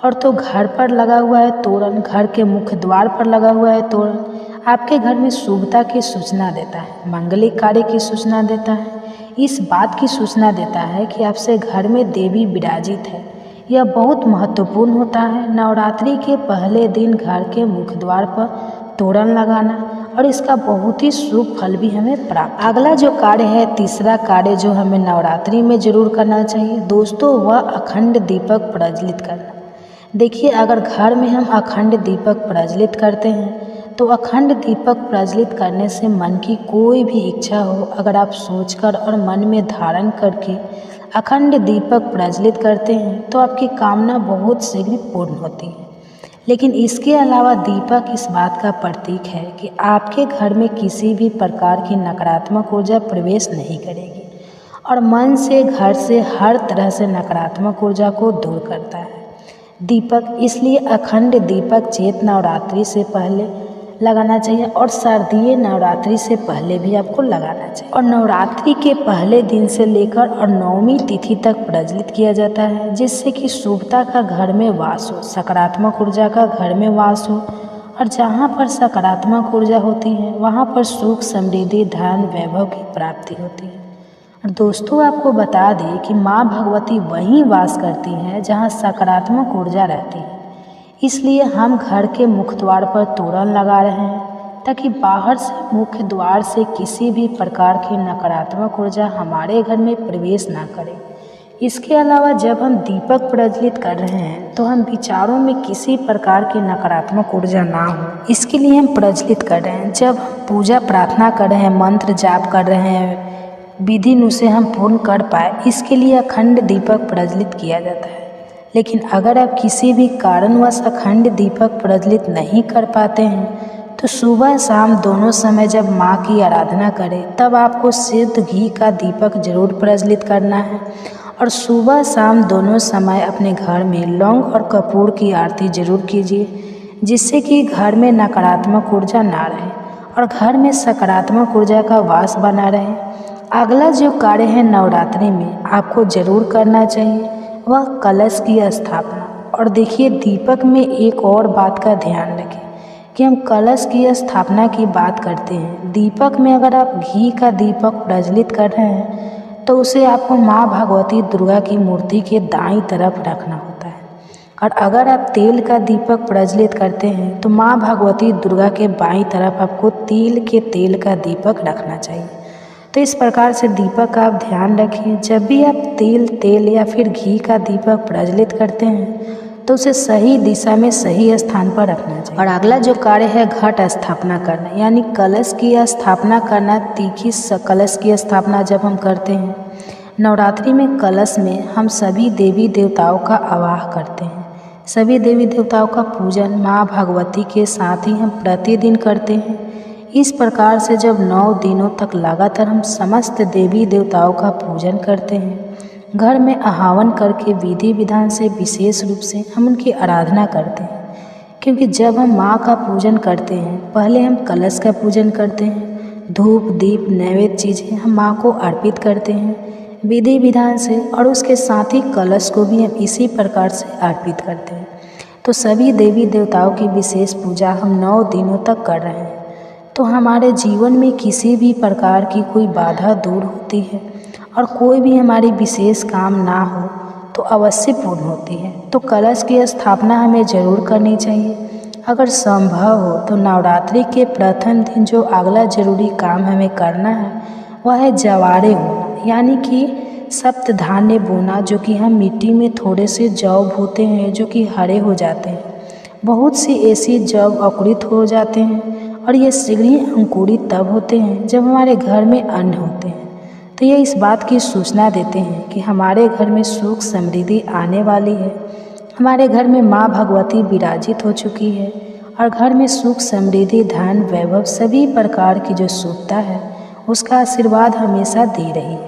और तो घर पर लगा हुआ है तोरण, घर के मुख्य द्वार पर लगा हुआ है तोरण, आपके घर में शुभता की सूचना देता है, मंगलिक कार्य की सूचना देता है। इस बात की सूचना देता है कि आपसे घर में देवी विराजित है। यह बहुत महत्वपूर्ण होता है। नवरात्रि के पहले दिन घर के मुख्य द्वार पर तोरण लगाना और इसका बहुत ही शुभ फल भी हमें प्राप्त। अगला जो कार्य है, तीसरा कार्य जो हमें नवरात्रि में जरूर करना चाहिए दोस्तों, वह अखंड दीपक प्रज्वलित करना। देखिए, अगर घर में हम अखंड दीपक प्रज्वलित करते हैं तो अखंड दीपक प्रज्वलित करने से मन की कोई भी इच्छा हो, अगर आप सोचकर और मन में धारण करके अखंड दीपक प्रज्वलित करते हैं तो आपकी कामना बहुत शीघ्र पूर्ण होती है। लेकिन इसके अलावा दीपक इस बात का प्रतीक है कि आपके घर में किसी भी प्रकार की नकारात्मक ऊर्जा प्रवेश नहीं करेगी और मन से, घर से हर तरह से नकारात्मक ऊर्जा को दूर करता है दीपक। इसलिए अखंड दीपक चैत्र नवरात्रि से पहले लगाना चाहिए और शारदीय नवरात्रि से पहले भी आपको लगाना चाहिए। और नवरात्रि के पहले दिन से लेकर और नवमी तिथि तक प्रज्वलित किया जाता है, जिससे कि शुभता का घर में वास हो, सकारात्मक ऊर्जा का घर में वास हो। और जहाँ पर सकारात्मक ऊर्जा होती है वहाँ पर सुख, समृद्धि, धन, वैभव की प्राप्ति होती है। और दोस्तों, आपको बता दें कि माँ भगवती वहीं वास करती हैं जहाँ सकारात्मक ऊर्जा रहती है। इसलिए हम घर के मुख्य द्वार पर तोरण लगा रहे हैं ताकि बाहर से, मुख्य द्वार से किसी भी प्रकार की नकारात्मक ऊर्जा हमारे घर में प्रवेश ना करे। इसके अलावा जब हम दीपक प्रज्वलित कर रहे हैं तो हम विचारों में किसी प्रकार की नकारात्मक ऊर्जा ना हो, इसके लिए हम प्रज्वलित कर रहे हैं। जब हम पूजा प्रार्थना कर रहे हैं, मंत्र जाप कर रहे हैं, विधि उसे हम पूर्ण कर पाए, इसके लिए अखंड दीपक प्रज्वलित किया जाता है। लेकिन अगर आप किसी भी कारणवश अखंड दीपक प्रज्वलित नहीं कर पाते हैं तो सुबह शाम दोनों समय जब माँ की आराधना करें तब आपको शुद्ध घी का दीपक जरूर प्रज्वलित करना है। और सुबह शाम दोनों समय अपने घर में लौंग और कपूर की आरती जरूर कीजिए, जिससे कि घर में नकारात्मक ऊर्जा ना रहे और घर में सकारात्मक ऊर्जा का वास बना रहे। अगला जो कार्य है नवरात्रि में आपको जरूर करना चाहिए वह कलश की स्थापना। और देखिए, दीपक में एक और बात का ध्यान रखें कि हम कलश की स्थापना की बात करते हैं। दीपक में अगर आप घी का दीपक प्रज्वलित कर रहे हैं तो उसे आपको माँ भगवती दुर्गा की मूर्ति के दाईं तरफ रखना होता है। और अगर आप तेल का दीपक प्रज्वलित करते हैं तो माँ भगवती दुर्गा के बाईं तरफ आपको तिल के तेल का दीपक रखना चाहिए। तो इस प्रकार से दीपक का आप ध्यान रखिए। जब भी आप तेल या फिर घी का दीपक प्रज्वलित करते हैं तो उसे सही दिशा में, सही स्थान पर रखना चाहिए। और अगला जो कार्य है घट स्थापना करना, यानी कलश की स्थापना करना। तीखी कलश की स्थापना जब हम करते हैं नवरात्रि में, कलश में हम सभी देवी देवताओं का आवाह करते हैं। सभी देवी देवताओं का पूजन माँ भगवती के साथ ही हम प्रतिदिन करते हैं। इस प्रकार से जब 9 दिनों तक लगातार हम समस्त देवी देवताओं का पूजन करते हैं, घर में आह्वान करके विधि विधान से विशेष रूप से हम उनकी आराधना करते हैं। क्योंकि जब हम माँ का पूजन करते हैं, पहले हम कलश का पूजन करते हैं, धूप दीप नैवेद्य चीज़ें हम माँ को अर्पित करते हैं विधि विधान से, और उसके साथ ही कलश को भी हम इसी प्रकार से अर्पित करते हैं। तो सभी देवी देवताओं की विशेष पूजा हम 9 दिनों तक कर रहे हैं। तो हमारे जीवन में किसी भी प्रकार की कोई बाधा दूर होती है और कोई भी हमारी विशेष काम ना हो तो अवश्य पूर्ण होती है। तो कलश की स्थापना हमें ज़रूर करनी चाहिए। अगर संभव हो तो नवरात्रि के प्रथम दिन जो अगला जरूरी काम हमें करना है वह है जवारे होना, यानी कि सप्त धान्य बोना, जो कि हम मिट्टी में थोड़े से जौ बोते हैं जो कि हरे हो जाते हैं। बहुत सी ऐसी जौ अंकुरित हो जाते हैं और ये शीघ्र ही अंकुरित तब होते हैं जब हमारे घर में अन्न होते हैं। तो ये इस बात की सूचना देते हैं कि हमारे घर में सुख समृद्धि आने वाली है, हमारे घर में माँ भगवती विराजित हो चुकी है और घर में सुख समृद्धि धन वैभव सभी प्रकार की जो शुभता है उसका आशीर्वाद हमेशा दे रही है।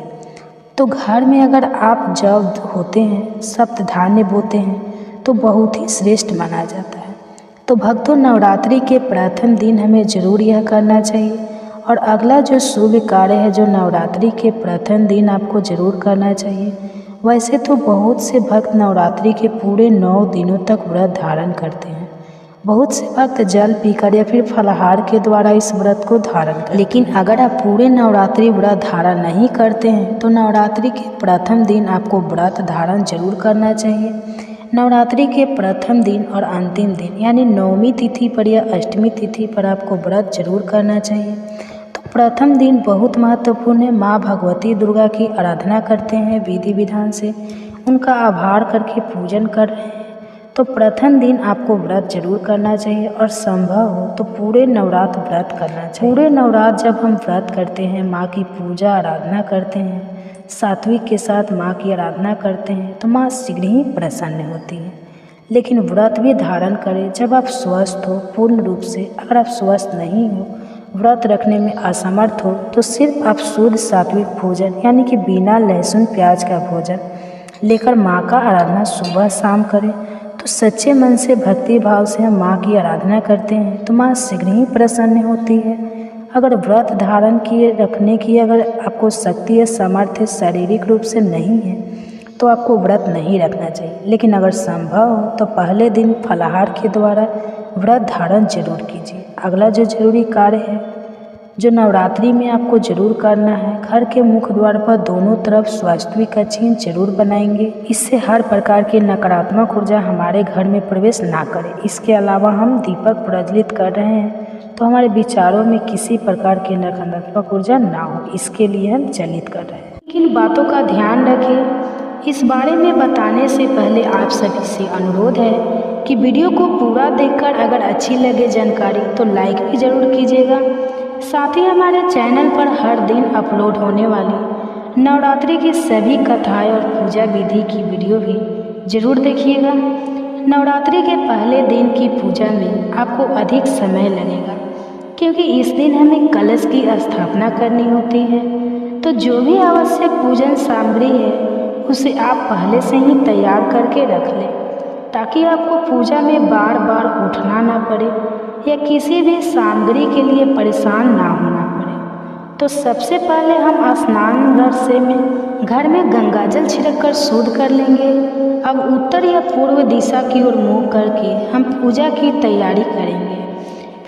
तो घर में अगर आप जब होते हैं, सप्त धान्य बोते हैं तो बहुत ही श्रेष्ठ माना जाता है। तो भक्तों, नवरात्रि के प्रथम दिन हमें जरूर यह करना चाहिए। और अगला जो शुभ कार्य है जो नवरात्रि के प्रथम दिन आपको जरूर करना चाहिए, वैसे तो बहुत से भक्त नवरात्रि के पूरे 9 दिनों तक व्रत धारण करते हैं, बहुत से भक्त जल पीकर या फिर फलाहार के द्वारा इस व्रत को धारण करते हैं। लेकिन अगर आप पूरे नवरात्रि व्रत धारण नहीं करते हैं तो नवरात्रि के प्रथम दिन आपको व्रत धारण जरूर करना चाहिए। नवरात्रि के प्रथम दिन और अंतिम दिन यानी नवमी तिथि पर या अष्टमी तिथि पर आपको व्रत जरूर करना चाहिए। तो प्रथम दिन बहुत महत्वपूर्ण है। माँ भगवती दुर्गा की आराधना करते हैं विधि विधान से, उनका आभार करके पूजन कर रहे हैं। तो प्रथम दिन आपको व्रत जरूर करना चाहिए और संभव हो तो पूरे नवरात्र व्रत करना चाहिए। पूरे नवरात्र जब हम व्रत करते हैं, माँ की पूजा आराधना करते हैं, सात्विक के साथ माँ की आराधना करते हैं तो माँ शीघ्र ही प्रसन्न होती है। लेकिन व्रत भी धारण करें जब आप स्वस्थ हो पूर्ण रूप से। अगर आप स्वस्थ नहीं हो, व्रत रखने में असमर्थ हो, तो सिर्फ आप शुद्ध सात्विक भोजन यानी कि बिना लहसुन प्याज का भोजन लेकर माँ का आराधना सुबह शाम करें। तो सच्चे मन से भक्ति भाव से हम माँ की आराधना करते हैं तो माँ शीघ्र ही प्रसन्न होती है। अगर व्रत धारण किए रखने की अगर आपको शक्ति है, सामर्थ्य है, शारीरिक रूप से नहीं है तो आपको व्रत नहीं रखना चाहिए। लेकिन अगर संभव हो तो पहले दिन फलाहार के द्वारा व्रत धारण जरूर कीजिए। अगला जो जरूरी कार्य है जो नवरात्रि में आपको जरूर करना है, घर के मुख्य द्वार पर दोनों तरफ स्वास्तिक का चिन्ह जरूर बनाएंगे। इससे हर प्रकार की नकारात्मक ऊर्जा हमारे घर में प्रवेश ना करे। इसके अलावा हम दीपक प्रज्वलित कर रहे हैं तो हमारे विचारों में किसी प्रकार की नकारात्मक ऊर्जा ना हो, इसके लिए हम चलित कर रहे हैं। किन बातों का ध्यान रखें, इस बारे में बताने से पहले आप सभी से अनुरोध है कि वीडियो को पूरा देखकर अगर अच्छी लगे जानकारी तो लाइक भी जरूर कीजिएगा। साथ ही हमारे चैनल पर हर दिन अपलोड होने वाली नवरात्रि की सभी कथाएं और पूजा विधि की वीडियो भी जरूर देखिएगा। नवरात्रि के पहले दिन की पूजा में आपको अधिक समय लगेगा क्योंकि इस दिन हमें कलश की स्थापना करनी होती है। तो जो भी आवश्यक पूजन सामग्री है उसे आप पहले से ही तैयार करके रख लें ताकि आपको पूजा में बार बार उठना ना पड़े या किसी भी सामग्री के लिए परेशान ना होना पड़े। तो सबसे पहले हम स्नान घर में गंगा जल छिड़ककर शुद्ध कर लेंगे। अब उत्तर या पूर्व दिशा की ओर मुँह करके हम पूजा की तैयारी करेंगे।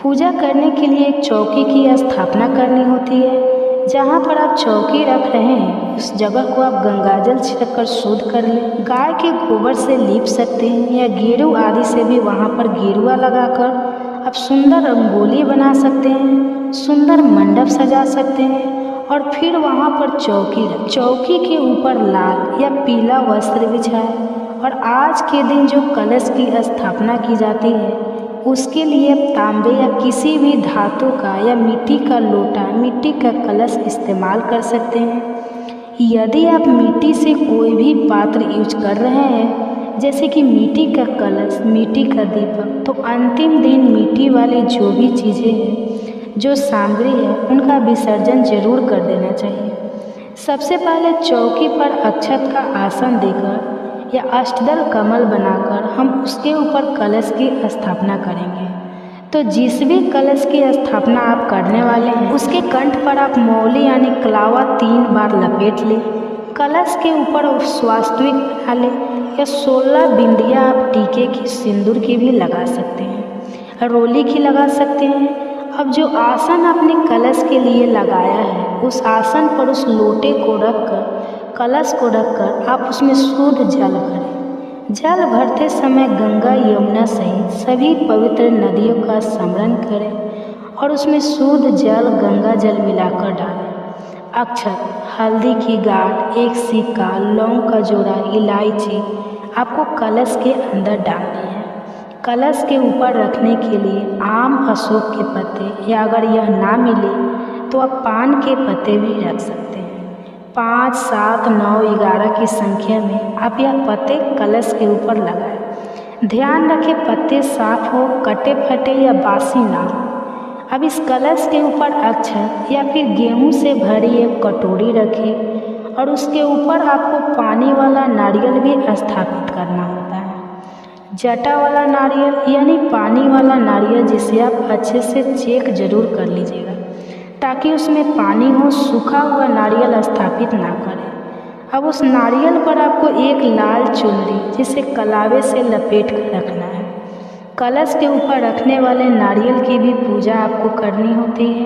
पूजा करने के लिए एक चौकी की स्थापना करनी होती है। जहाँ पर आप चौकी रख रहे हैं उस जगह को आप गंगाजल छिड़ककर शुद्ध कर लें। गाय के गोबर से लीप सकते हैं या गेरू आदि से भी वहाँ पर गेरुआ लगाकर आप सुंदर रंगोली बना सकते हैं, सुंदर मंडप सजा सकते हैं और फिर वहाँ पर चौकी के ऊपर लाल या पीला वस्त्र बिछाएं। और आज के दिन जो कलश की स्थापना की जाती है उसके लिए तांबे या किसी भी धातु का या मिट्टी का लोटा, मिट्टी का कलश इस्तेमाल कर सकते हैं। यदि आप मिट्टी से कोई भी पात्र यूज कर रहे हैं जैसे कि मिट्टी का कलश, मिट्टी का दीपक, तो अंतिम दिन मिट्टी वाली जो भी चीज़ें हैं, जो सामग्री है, उनका विसर्जन जरूर कर देना चाहिए। सबसे पहले चौकी पर अक्षत का आसन देकर या अष्टदल कमल बनाकर हम उसके ऊपर कलश की स्थापना करेंगे। तो जिस भी कलश की स्थापना आप करने वाले हैं उसके कंठ पर आप मौली यानी कलावा 3 बार लपेट लें। कलश के ऊपर स्वास्तिक बना लें या 16 बिंदियाँ आप टीके की, सिंदूर की भी लगा सकते हैं, रोली की लगा सकते हैं। अब जो आसन आपने कलश के लिए लगाया है उस आसन पर उस लोटे को रखकर, कलश को रखकर आप उसमें शुद्ध जल भरें। जल भरते समय गंगा, यमुना सहित सभी पवित्र नदियों का स्मरण करें और उसमें शुद्ध जल, गंगा जल मिलाकर डालें। अक्षत, हल्दी की गांठ, एक सिक्का, लौंग का जोड़ा, इलायची आपको कलश के अंदर डालनी है। कलश के ऊपर रखने के लिए आम, अशोक के पत्ते या अगर यह ना मिले तो आप पान के पत्ते भी रख सकते हैं। 5, 7, 9, 11 की संख्या में आप यह पत्ते कलश के ऊपर लगाएं। ध्यान रखें पत्ते साफ हो, कटे फटे या बासी ना हो। अब इस कलश के ऊपर अक्षत या फिर गेहूं से भरी एक कटोरी रखें और उसके ऊपर आपको पानी वाला नारियल भी स्थापित करना होता है। जटा वाला नारियल यानी पानी वाला नारियल, जिसे आप अच्छे से चेक जरूर कर लीजिएगा ताकि उसमें पानी हो, सूखा हुआ नारियल स्थापित ना करें। अब उस नारियल पर आपको एक लाल चुनरी जिसे कलावे से लपेट कर रखना है। कलश के ऊपर रखने वाले नारियल की भी पूजा आपको करनी होती है।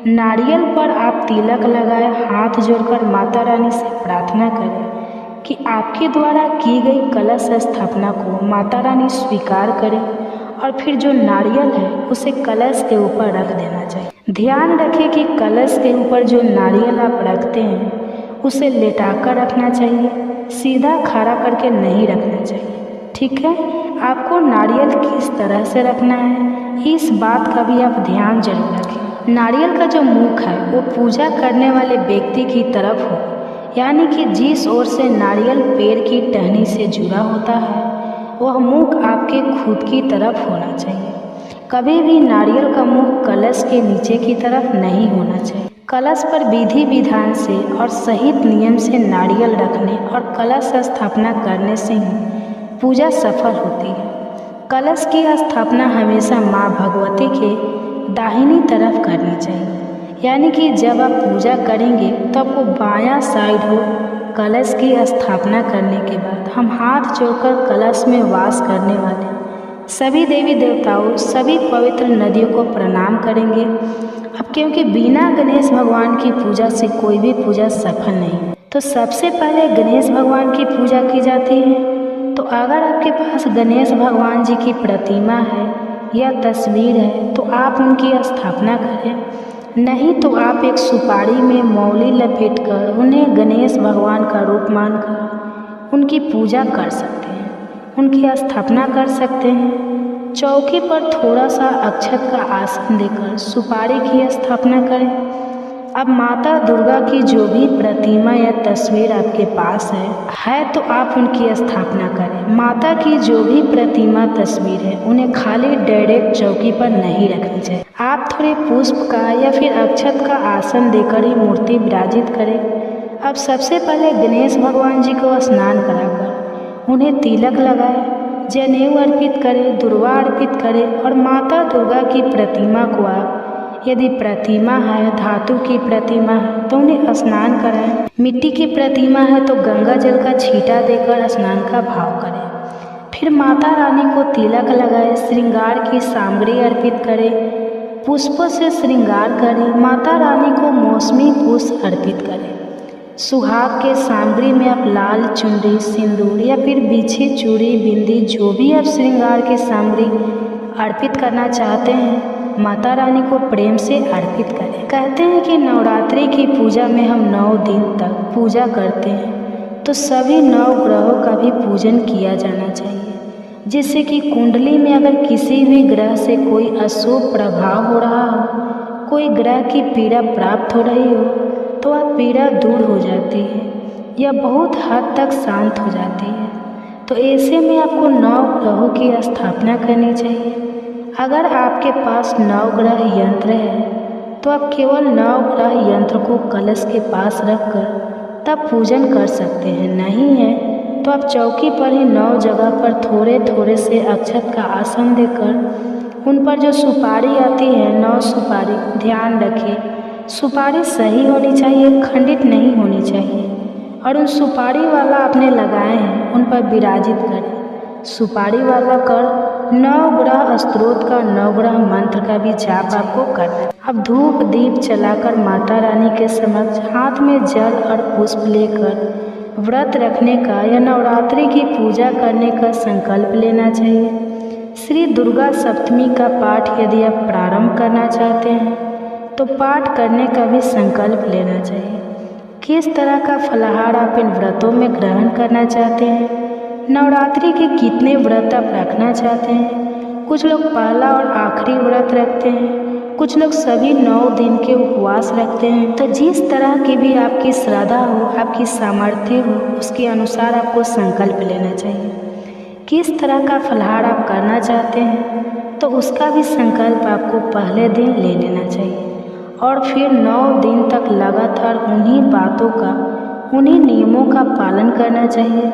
नारियल पर आप तिलक लगाए, हाथ जोड़कर माता रानी से प्रार्थना करें कि आपके द्वारा की गई कलश स्थापना को माता रानी स्वीकार करें और फिर जो नारियल है उसे कलश के ऊपर रख देना चाहिए। ध्यान रखें कि कलश के ऊपर जो नारियल आप रखते हैं उसे लेटाकर रखना चाहिए, सीधा खड़ा करके नहीं रखना चाहिए। ठीक है, आपको नारियल किस तरह से रखना है इस बात का भी आप ध्यान जरूर रखें। नारियल का जो मुख है वो पूजा करने वाले व्यक्ति की तरफ हो, यानी कि जिस ओर से नारियल पेड़ की टहनी से जुड़ा होता है वह मुख आपके खुद की तरफ होना चाहिए। कभी भी नारियल का मुख कलश के नीचे की तरफ नहीं होना चाहिए। कलश पर विधि विधान से और सही नियम से नारियल रखने और कलश स्थापना करने से ही पूजा सफल होती है। कलश की स्थापना हमेशा माँ भगवती के दाहिनी तरफ करनी चाहिए, यानी कि जब आप पूजा करेंगे तो आपको बायां साइड हो। कलश की स्थापना करने के बाद हम हाथ जोड़कर कलश में वास करने वाले सभी देवी देवताओं, सभी पवित्र नदियों को प्रणाम करेंगे। अब क्योंकि बिना गणेश भगवान की पूजा से कोई भी पूजा सफल नहीं, तो सबसे पहले गणेश भगवान की पूजा की जाती है। तो अगर आपके पास गणेश भगवान जी की प्रतिमा है या तस्वीर है तो आप उनकी स्थापना करें, नहीं तो आप एक सुपारी में मौली लपेटकर उन्हें गणेश भगवान का रूप मानकर उनकी पूजा कर सकते हैं, उनकी स्थापना कर सकते हैं। चौकी पर थोड़ा सा अक्षत का आसन देकर सुपारी की स्थापना करें। अब माता दुर्गा की जो भी प्रतिमा या तस्वीर आपके पास है तो आप उनकी स्थापना करें। माता की जो भी प्रतिमा तस्वीर है उन्हें खाली डायरेक्ट चौकी पर नहीं रखनी चाहिए। आप थोड़े पुष्प का या फिर अक्षत का आसन देकर ही मूर्ति विराजित करें। अब सबसे पहले गणेश भगवान जी को स्नान कराकर उन्हें तिलक लगाएं, जनेऊ अर्पित करें, दुर्वा अर्पित करें और माता दुर्गा की प्रतिमा को आप, यदि प्रतिमा है धातु की प्रतिमा है तो उन्हें स्नान कराएं। मिट्टी की प्रतिमा है तो गंगा जल का छींटा देकर स्नान का भाव करें। फिर माता रानी को तिलक लगाए, श्रृंगार की सामग्री अर्पित करें, पुष्पों से श्रृंगार करें। माता रानी को मौसमी पुष्प अर्पित करें। सुहाग के सामग्री में आप लाल चुनरी, सिंदूर या फिर बिछी चूड़ी, बिंदी, जो भी आप श्रृंगार की सामग्री अर्पित करना चाहते हैं माता रानी को प्रेम से अर्पित करें। कहते हैं कि नवरात्रि की पूजा में हम 9 दिन तक पूजा करते हैं, तो सभी 9 ग्रहों का भी पूजन किया जाना चाहिए, जिससे कि कुंडली में अगर किसी भी ग्रह से कोई अशुभ प्रभाव हो रहा हो, कोई ग्रह की पीड़ा प्राप्त हो रही हो, तो वह पीड़ा दूर हो जाती है या बहुत हद तक शांत हो जाती है। तो ऐसे में आपको 9 ग्रहों की स्थापना करनी चाहिए। अगर आपके पास 9 ग्रह यंत्र है तो आप केवल 9 ग्रह यंत्र को कलश के पास रखकर तब पूजन कर सकते हैं। नहीं है तो आप चौकी पर ही 9 जगह पर थोड़े थोड़े से अक्षत का आसन देकर उन पर जो सुपारी आती है 9 सुपारी, ध्यान रखें सुपारी सही होनी चाहिए, खंडित नहीं होनी चाहिए, और उन सुपारी वाला आपने लगाए हैं उन पर विराजित करें। सुपारी वाला कर 9 ग्रह स्त्रोत का 9 ग्रह मंत्र का भी जाप आपको करना है। अब धूप दीप जलाकर माता रानी के समक्ष हाथ में जल और पुष्प लेकर व्रत रखने का या नवरात्रि की पूजा करने का संकल्प लेना चाहिए। श्री दुर्गा सप्तमी का पाठ यदि आप प्रारंभ करना चाहते हैं तो पाठ करने का भी संकल्प लेना चाहिए। किस तरह का फलाहार आप इन व्रतों में ग्रहण करना चाहते हैं, नवरात्रि के कितने व्रत आप रखना चाहते हैं। कुछ लोग पहला और आखिरी व्रत रखते हैं, कुछ लोग सभी 9 दिन के उपवास रखते हैं। तो जिस तरह की भी आपकी श्रद्धा हो, आपकी सामर्थ्य हो, उसके अनुसार आपको संकल्प लेना चाहिए। किस तरह का फलाहार आप करना चाहते हैं तो उसका भी संकल्प आपको पहले दिन ले लेना चाहिए और फिर 9 दिन तक लगातार उन्हीं बातों का, उन्हीं नियमों का पालन करना चाहिए।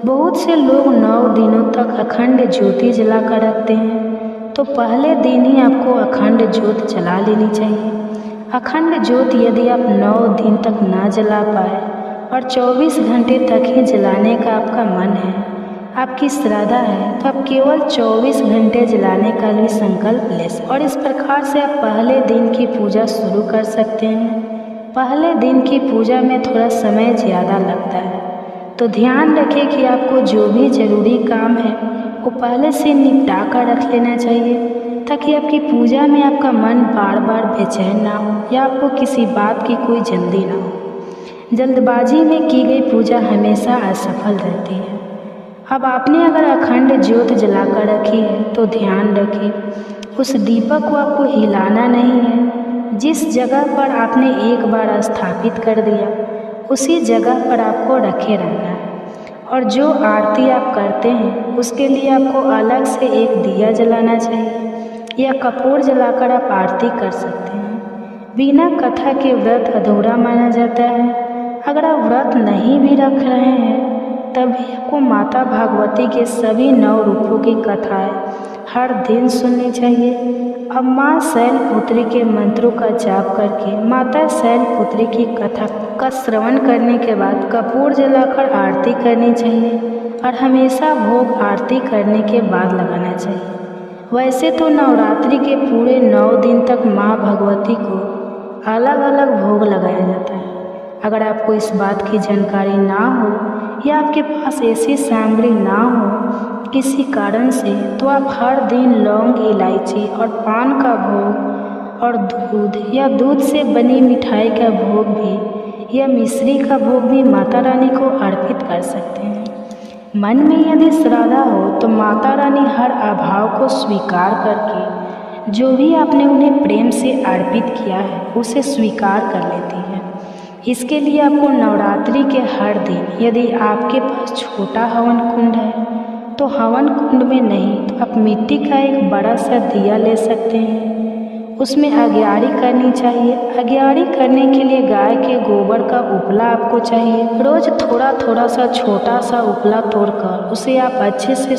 बहुत से लोग 9 दिनों तक अखंड ज्योति जलाकर रखते हैं, तो पहले दिन ही आपको अखंड ज्योत जला लेनी चाहिए। अखंड ज्योत यदि आप 9 दिन तक ना जला पाए और 24 घंटे तक ही जलाने का आपका मन है, आपकी श्रद्धा है तो आप केवल 24 घंटे जलाने का भी संकल्प ले सकते हैं। और इस प्रकार से आप पहले दिन की पूजा शुरू कर सकते हैं। पहले दिन की पूजा में थोड़ा समय ज़्यादा लगता है, तो ध्यान रखें कि आपको जो भी ज़रूरी काम है वो पहले से निपटा कर रख लेना चाहिए, ताकि आपकी पूजा में आपका मन बार बार बेचैन ना हो या आपको किसी बात की कोई जल्दी ना हो। जल्दबाजी में की गई पूजा हमेशा असफल रहती है। अब आपने अगर अखंड ज्योत जलाकर रखी है तो ध्यान रखें उस दीपक को आपको हिलाना नहीं है। जिस जगह पर आपने एक बार स्थापित कर दिया उसी जगह पर आपको रखे रहना है। और जो आरती आप करते हैं उसके लिए आपको अलग से एक दिया जलाना चाहिए या कपूर जलाकर आप आरती कर सकते हैं। बिना कथा के व्रत अधूरा माना जाता है। अगर आप व्रत नहीं भी रख रहे हैं तभी आपको माता भागवती के सभी 9 रूपों की कथाएं हर दिन सुननी चाहिए। अब माँ शैलपुत्री के मंत्रों का जाप करके माता शैलपुत्री की कथा का श्रवण करने के बाद कपूर जलाकर आरती करनी चाहिए और हमेशा भोग आरती करने के बाद लगाना चाहिए। वैसे तो नवरात्रि के पूरे 9 दिन तक माँ भगवती को अलग अलग भोग लगाया जाता है। अगर आपको इस बात की जानकारी ना हो या आपके पास ऐसी सामग्री ना हो किसी कारण से, तो आप हर दिन लौंग, इलायची और पान का भोग और दूध या दूध से बनी मिठाई का भोग भी या मिश्री का भोग भी माता रानी को अर्पित कर सकते हैं। मन में यदि श्रद्धा हो तो माता रानी हर अभाव को स्वीकार करके जो भी आपने उन्हें प्रेम से अर्पित किया है उसे स्वीकार कर लेती है। इसके लिए आपको नवरात्रि के हर दिन, यदि आपके पास छोटा हवन कुंड है तो हवन कुंड में नहीं तो आप मिट्टी का एक बड़ा सा दिया ले सकते हैं। उसमें अग्यारी करनी चाहिए। अग्यारी करने के लिए गाय के गोबर का उपला आपको चाहिए। रोज थोड़ा थोड़ा सा छोटा सा उपला तोड़कर उसे आप अच्छे से